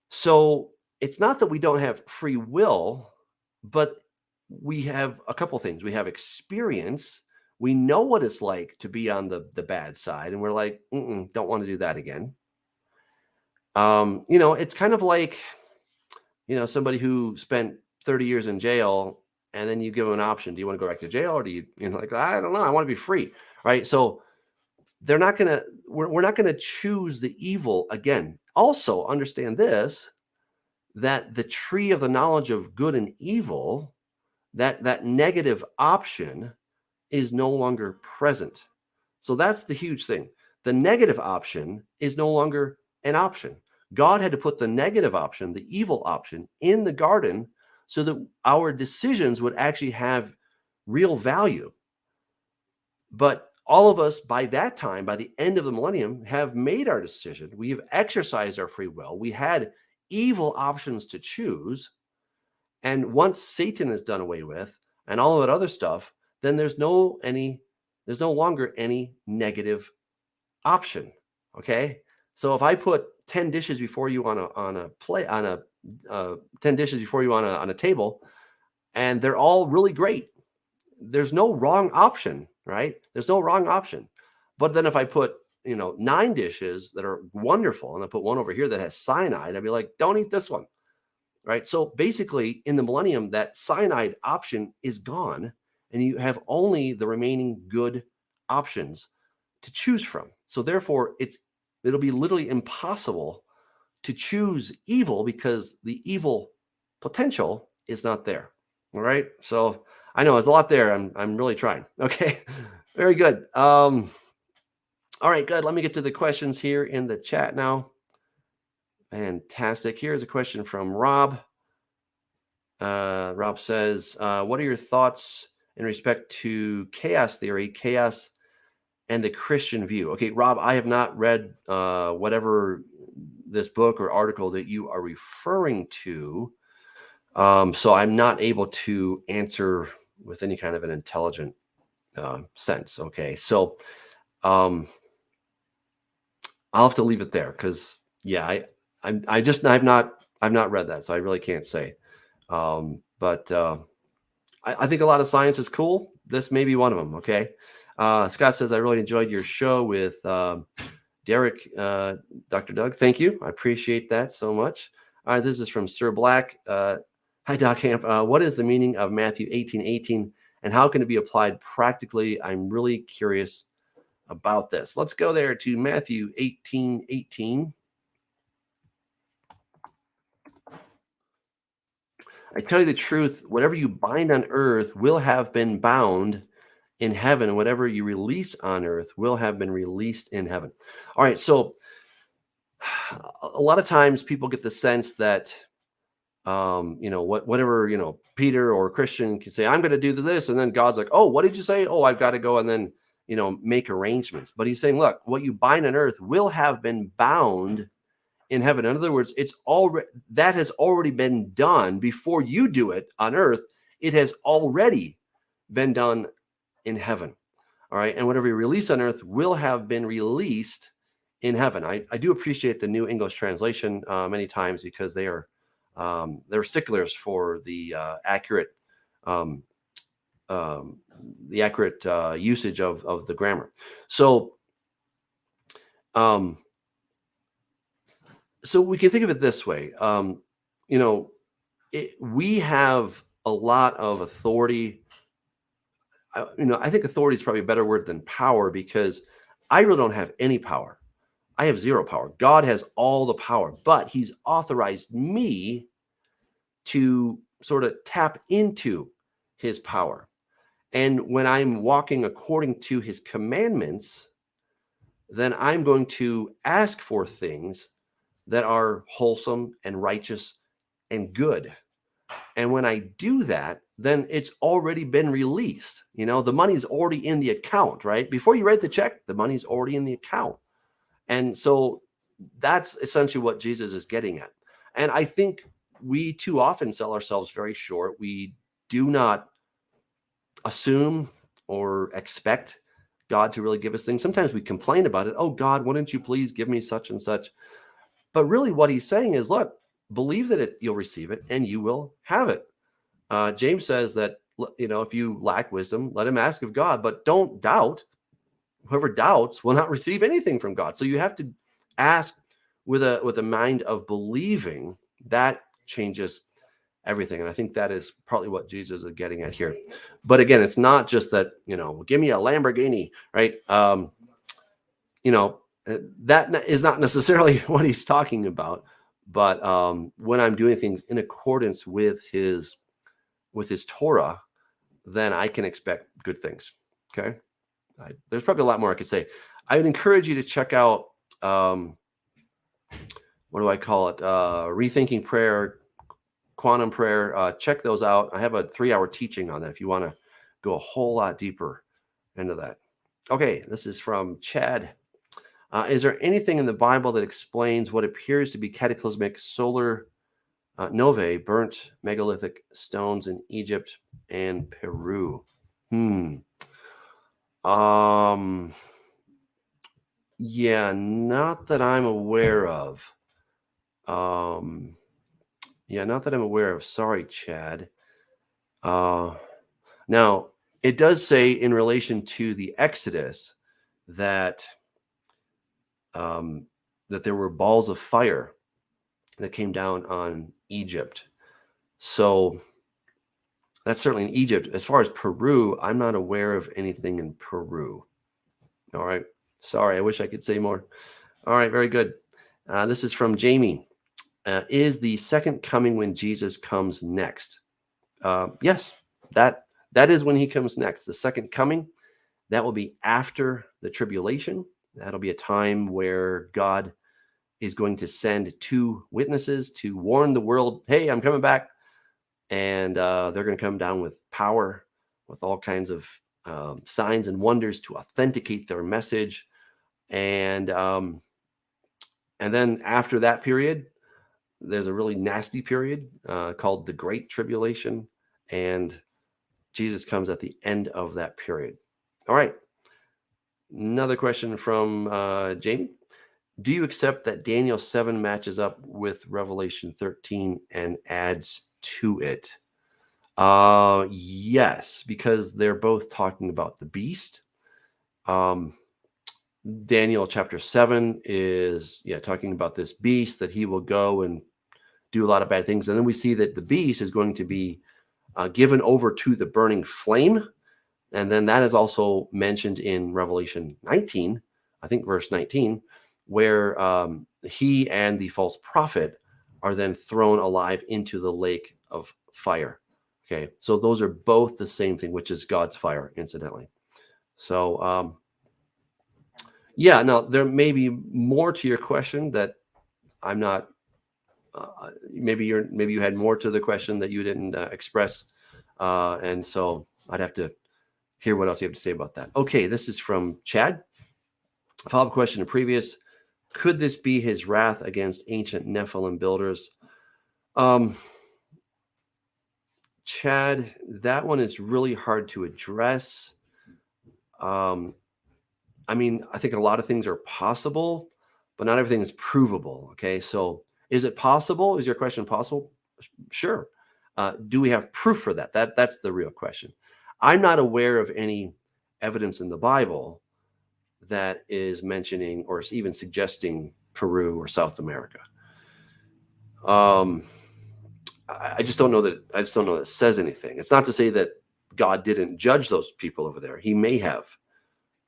So it's not that we don't have free will, but we have a couple things. We have experience. We know what it's like to be on the bad side, and we're like, don't want to do that again. It's kind of like, somebody who spent 30 years in jail, and then you give them an option. Do you want to go back to jail, or do you, like, I don't know, I want to be free, right? So we're not going to choose the evil again. Also understand this, that the tree of the knowledge of good and evil, that negative option is no longer present. So that's the huge thing. The negative option is no longer an option. God had to put the negative option, the evil option, in the garden so that our decisions would actually have real value. But all of us, by that time, by the end of the millennium, have made our decision. We have exercised our free will. We had evil options to choose. And once Satan is done away with and all of that other stuff, then there's no longer any negative option. Okay. So if I put 10 dishes before you on a 10 dishes before you on a table, and they're all really great, there's no wrong option, right? There's no wrong option. But then if I put 9 dishes that are wonderful and I put one over here that has cyanide, I'd be like, don't eat this one, right? So basically in the millennium, that cyanide option is gone and you have only the remaining good options to choose from. So therefore it'll be literally impossible to choose evil because the evil potential is not there. All right. So I know there's a lot there. I'm really trying. Okay. Very good. All right, good. Let me get to the questions here in the chat now. Fantastic. Here's a question from Rob. Rob says, what are your thoughts in respect to chaos theory, chaos, and the Christian view? Okay, Rob, I have not read whatever this book or article that you are referring to. So I'm not able to answer with any kind of an intelligent sense. Okay, so I'll have to leave it there because I've not read that, so I really can't say. But I think a lot of science is cool. This may be one of them. Okay, Scott says I really enjoyed your show with Derek, Dr. Doug. Thank you, I appreciate that so much. All right, this is from Sir Black. Hi, Doc Hamp. What is the meaning of Matthew 18:18, and how can it be applied practically? I'm really curious about this. Let's go there to Matthew 18:18. I tell you the truth, whatever you bind on earth will have been bound in heaven, and whatever you release on earth will have been released in heaven. All right, so a lot of times people get the sense that whatever Peter or Christian can say, I'm going to do this, and then God's like, oh, what did you say? Oh, I've got to go and then make arrangements. But he's saying, look, what you bind on earth will have been bound in heaven. In other words, that has already been done before you do it on earth. It has already been done in heaven. All right, and whatever you release on earth will have been released in heaven. I do appreciate the New English Translation many times because they're sticklers for the accurate usage of the grammar. So we can think of it this way. We have a lot of authority. I think authority is probably a better word than power because I really don't have any power. I have zero power. God has all the power, but he's authorized me to sort of tap into his power. And when I'm walking according to his commandments, then I'm going to ask for things that are wholesome and righteous and good. And when I do that, then it's already been released. The money's already in the account, right? Before you write the check, the money's already in the account. And so that's essentially what Jesus is getting at. And I think we too often sell ourselves very short. We do not assume or expect God to really give us things. Sometimes we complain about it. Oh, God, wouldn't you please give me such and such? But really what he's saying is, look, believe that you'll receive it and you will have it. James says that, if you lack wisdom, let him ask of God, but don't doubt. Whoever doubts will not receive anything from God. So you have to ask with a mind of believing. That changes everything. And I think that is partly what Jesus is getting at here. But again, it's not just that, give me a Lamborghini, right? That is not necessarily what he's talking about. But when I'm doing things in accordance with his Torah, then I can expect good things. Okay. There's probably a lot more I could say. I would encourage you to check out what do I call it? Rethinking prayer, quantum prayer. Check those out. I have a 3-hour teaching on that if you want to go a whole lot deeper into that. Okay, this is from Chad. Is there anything in the Bible that explains what appears to be cataclysmic solar Nove, burnt megalithic stones in Egypt and Peru? Yeah, not that I'm aware of. Yeah, not that I'm aware of. Sorry, Chad. Now, it does say in relation to the Exodus that that there were balls of fire that came down on Egypt. So that's certainly in Egypt. As far as Peru, I'm not aware of anything in Peru. All right. Sorry, I wish I could say more. All right, very good. This is from Jamie. Is the second coming when Jesus comes next? Yes, that is when he comes next. The second coming, that will be after the tribulation. That'll be a time where God is going to send 2 witnesses to warn the world, hey, I'm coming back. And they're going to come down with power, with all kinds of signs and wonders to authenticate their message. And then after that period, there's a really nasty period called the Great Tribulation. And Jesus comes at the end of that period. All right. Another question from Jamie. Do you accept that Daniel 7 matches up with Revelation 13 and adds to it? Yes, because they're both talking about the beast. Daniel chapter 7 is talking about this beast, that he will go and do a lot of bad things. And then we see that the beast is going to be given over to the burning flame. And then that is also mentioned in Revelation 19, I think verse 19, where he and the false prophet are then thrown alive into the lake of fire. Okay, so those are both the same thing, which is God's fire, incidentally. So, yeah, now there may be more to your question that I'm not. Maybe you had more to the question that you didn't express, and so I'd have to hear what else you have to say about that. Okay, this is from Chad. A follow-up question to previous. Could this be his wrath against ancient Nephilim builders? Chad, that one is really hard to address. I mean, I think a lot of things are possible, but not everything is provable. Okay, so is it possible? Is your question possible? Sure. Do we have proof for that? That's the real question. I'm not aware of any evidence in the Bible that is mentioning or even suggesting Peru or South America. I just don't know that. I just don't know that it says anything. It's not to say that God didn't judge those people over there. He may have,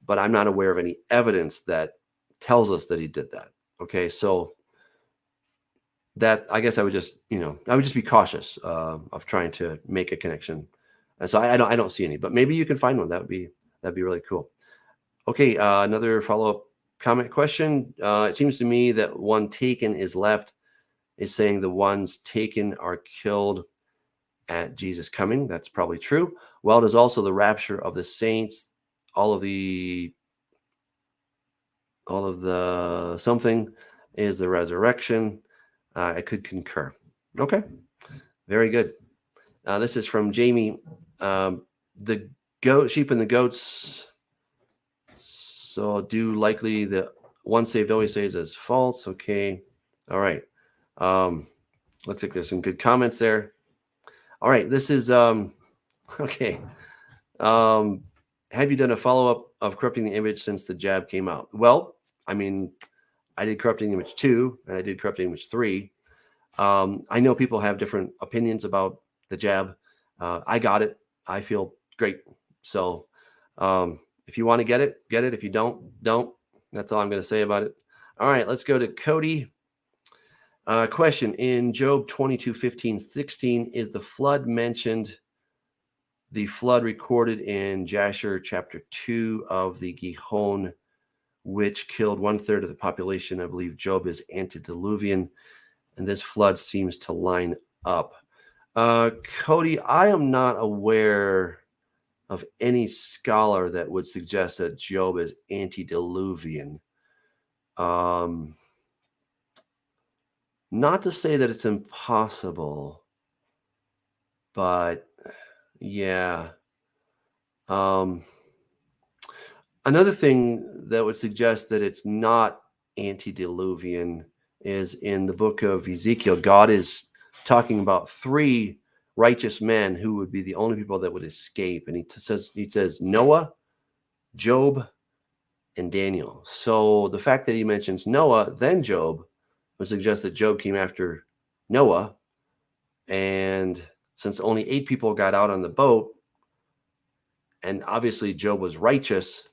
but I'm not aware of any evidence that tells us that he did that. Okay, so that, I guess I would just, be cautious of trying to make a connection. And so I don't see any, but maybe you can find one. That'd be really cool. Okay, another follow-up comment question. It seems to me that one taken is left is saying the ones taken are killed at Jesus coming. That's probably true. Well, it is also the rapture of the saints, all of the something is the resurrection. I could concur. Okay, very good. This is from Jamie. The sheep and the goats. So do likely the one saved always says as false. Okay. All right. Looks like there's some good comments there. All right. This is okay. Have you done a follow-up of corrupting the image since the jab came out? Well, I mean, I did corrupting the image 2 and I did corrupting the image 3. I know people have different opinions about the jab. I got it. I feel great. So if you want to get it. If you don't. That's all I'm going to say about it. All right, let's go to Cody. Question: in Job 22:15-16, is the flood mentioned? The flood recorded in Jasher chapter 2 of the Gihon which killed 1/3 of the population. I believe Job is antediluvian, and this flood seems to line up. Cody, I am not aware of any scholar that would suggest that Job is antediluvian. Not to say that it's impossible, but yeah. Another thing that would suggest that it's not antediluvian is in the book of Ezekiel. God is talking about 3 righteous men who would be the only people that would escape, and he says Noah, Job, and Daniel. So the fact that he mentions Noah, then Job, would suggest that Job came after Noah, and since only 8 people got out on the boat, and obviously Job was righteous,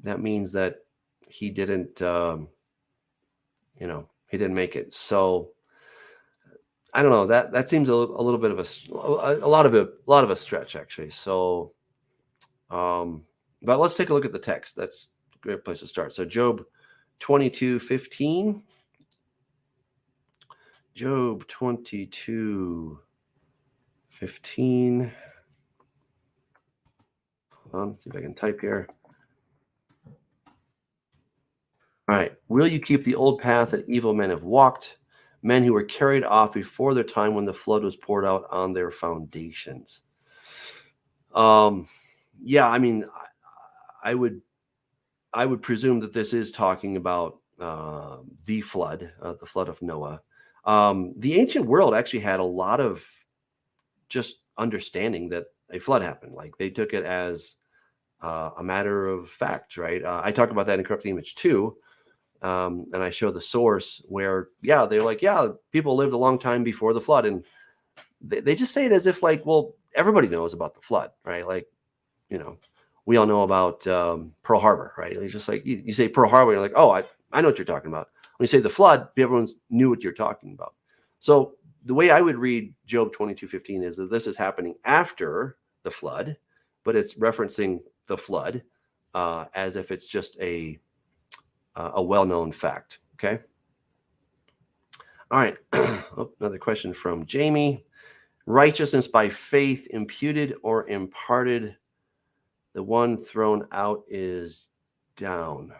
that means that he didn't, he didn't make it. So I don't know. That seems a little bit of a lot of a stretch, actually. So, but let's take a look at the text. That's a great place to start. So Job 22:15. Job 22:15. Hold on, let's see if I can type here. All right. Will you keep the old path that evil men have walked, men who were carried off before their time when the flood was poured out on their foundations? Yeah, I mean, I would presume that this is talking about the flood of Noah. The ancient world actually had a lot of just understanding that a flood happened. Like they took it as a matter of fact, right? I talk about that in Corrupt the Image too. And I show the source where, they're like, people lived a long time before the flood. And they just say it as if like, well, everybody knows about the flood, right? Like, we all know about Pearl Harbor, right? It's just like you say Pearl Harbor, you're like, oh, I know what you're talking about. When you say the flood, everyone knew what you're talking about. So the way I would read Job 22:15 is that this is happening after the flood, but it's referencing the flood as if it's just a well-known fact. Okay. All right. Another question from Jamie. Righteousness by faith imputed or imparted? The one thrown out is down.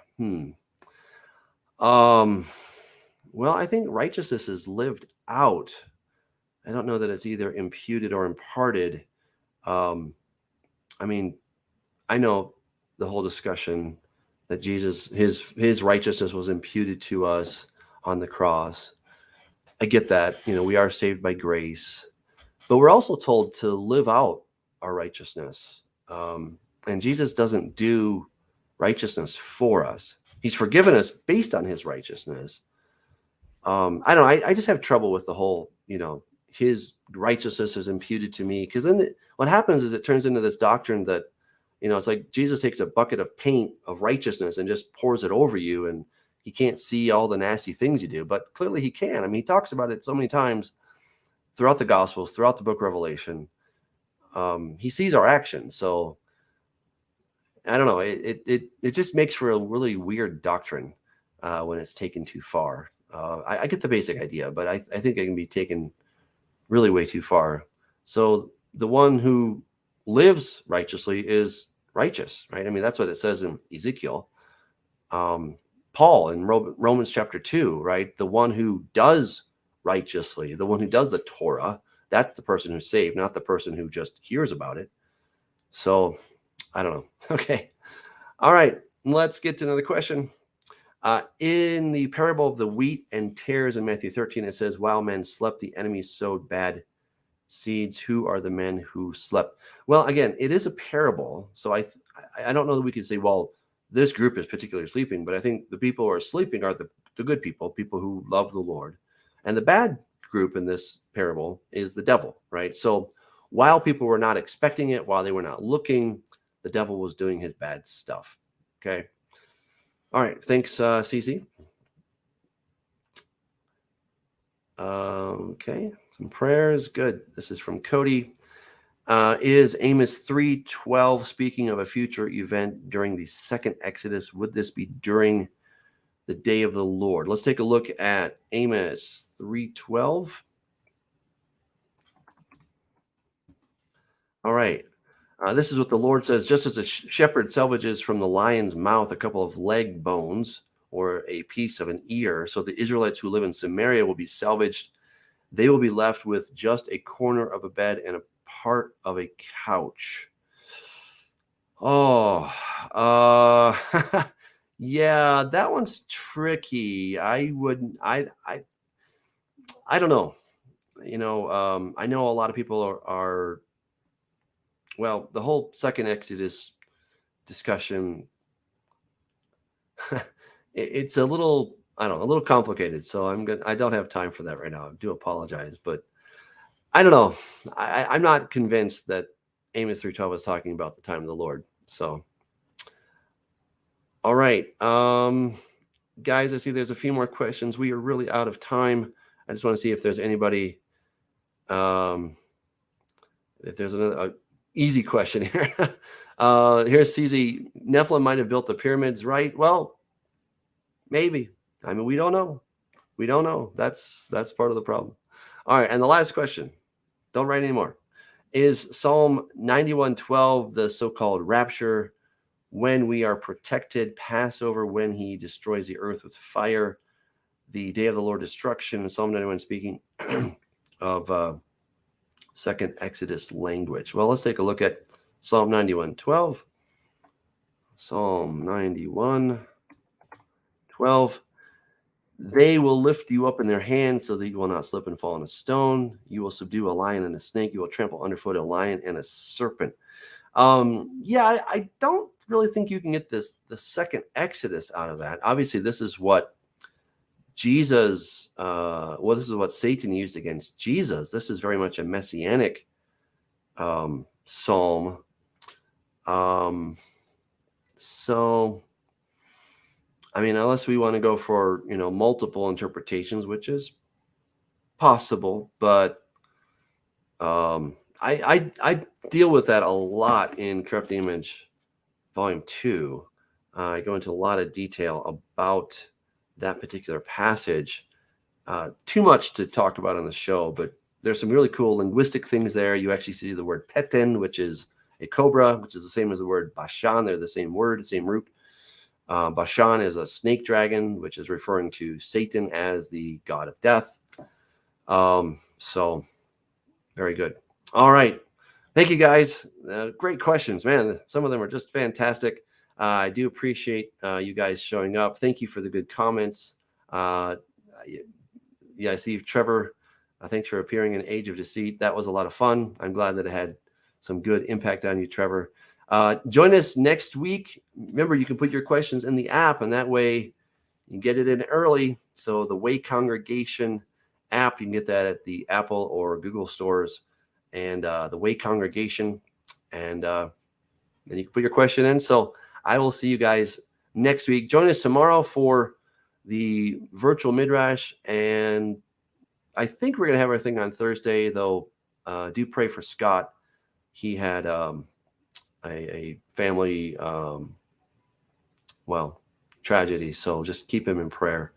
Well, I think righteousness is lived out. I don't know that it's either imputed or imparted. I mean, I know the whole discussion that Jesus, his righteousness was imputed to us on the cross. I get that. We are saved by grace, but we're also told to live out our righteousness. And Jesus doesn't do righteousness for us. He's forgiven us based on his righteousness. I don't know. I just have trouble with the whole, his righteousness is imputed to me. Because then what happens is it turns into this doctrine that, it's like Jesus takes a bucket of paint of righteousness and just pours it over you. And he can't see all the nasty things you do. But clearly he can. I mean, he talks about it so many times throughout the Gospels, throughout the book of Revelation. He sees our actions. So I don't know. It just makes for a really weird doctrine when it's taken too far. I get the basic idea, but I think it can be taken really way too far. So the one who lives righteously is righteous, right? I mean, that's what it says in Ezekiel. Paul in Romans chapter 2, right? The one who does righteously, the one who does the Torah, that's the person who's saved, not the person who just hears about it. So I don't know. Okay. All right. Let's get to another question. In the parable of the wheat and tares in Matthew 13, it says, while men slept, the enemy sowed bad seeds. Who are the men who slept? Well, again, it is a parable. So I don't know that we could say, well, this group is particularly sleeping, but I think the people who are sleeping are the good people who love the Lord. And the bad group in this parable is the devil, right? So while people were not expecting it, while they were not looking, the devil was doing his bad stuff. Okay. All right. Thanks, CC. Okay. Some prayers. Good. This is from Cody. Is Amos 3:12 speaking of a future event during the second Exodus? Would this be during the day of the Lord? Let's take a look at Amos 3:12. All right. This is what the Lord says: just as a shepherd salvages from the lion's mouth a couple of leg bones or a piece of an ear, so the Israelites who live in Samaria will be salvaged. They will be left with just a corner of a bed and a part of a couch. Oh, yeah, that one's tricky. I don't know. I know a lot of people are well, the whole second Exodus discussion, it's a little, I don't know, a little complicated. So I don't have time for that right now. I do apologize, but I don't know. I'm not convinced that Amos 3:12 was talking about the time of the Lord. So, all right. Guys, I see there's a few more questions. We are really out of time. I just want to see if there's anybody, if there's another easy question here. Here's CZ. Nephilim might have built the pyramids, right? Well, maybe. I mean, we don't know. We don't know. That's part of the problem. All right. And the last question, don't write anymore. Is Psalm 91:12 the so-called rapture, when we are protected, Passover, when he destroys the earth with fire, the day of the Lord destruction? Psalm 91 speaking of second Exodus language. Well, let's take a look at Psalm 91:12. Psalm 91:12. They will lift you up in their hands so that you will not slip and fall on a stone. You will subdue a lion and a snake. You will trample underfoot a lion and a serpent. Yeah, I don't really think you can get the second Exodus out of that. Obviously, this is what Jesus, this is what Satan used against Jesus. This is very much a messianic psalm. So, I mean, unless we want to go for, multiple interpretations, which is possible, but I deal with that a lot in Corrupt the Image Volume 2. I go into a lot of detail about that particular passage. Too much to talk about on the show, but there's some really cool linguistic things there. You actually see the word peten, which is a cobra, which is the same as the word Bashan. They're the same word, same root. Bashan is a snake dragon, which is referring to Satan as the god of death. So very good. All right. Thank you, guys. Great questions, man. Some of them are just fantastic. I do appreciate you guys showing up. Thank you for the good comments. Yeah, I see Trevor. Thanks for appearing in Age of Deceit. That was a lot of fun. I'm glad that it had some good impact on you, Trevor. Join us next week. Remember, you can put your questions in the app, and that way you get it in early. So the Way Congregation app, you can get that at the Apple or Google stores, and the Way Congregation, and then you can put your question in. So I will see you guys next week. Join us tomorrow for the virtual Midrash, and I think we're going to have everything on Thursday, though. Do pray for Scott. He had a family, tragedy. So just keep him in prayer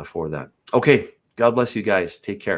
for that. Okay. God bless you guys. Take care.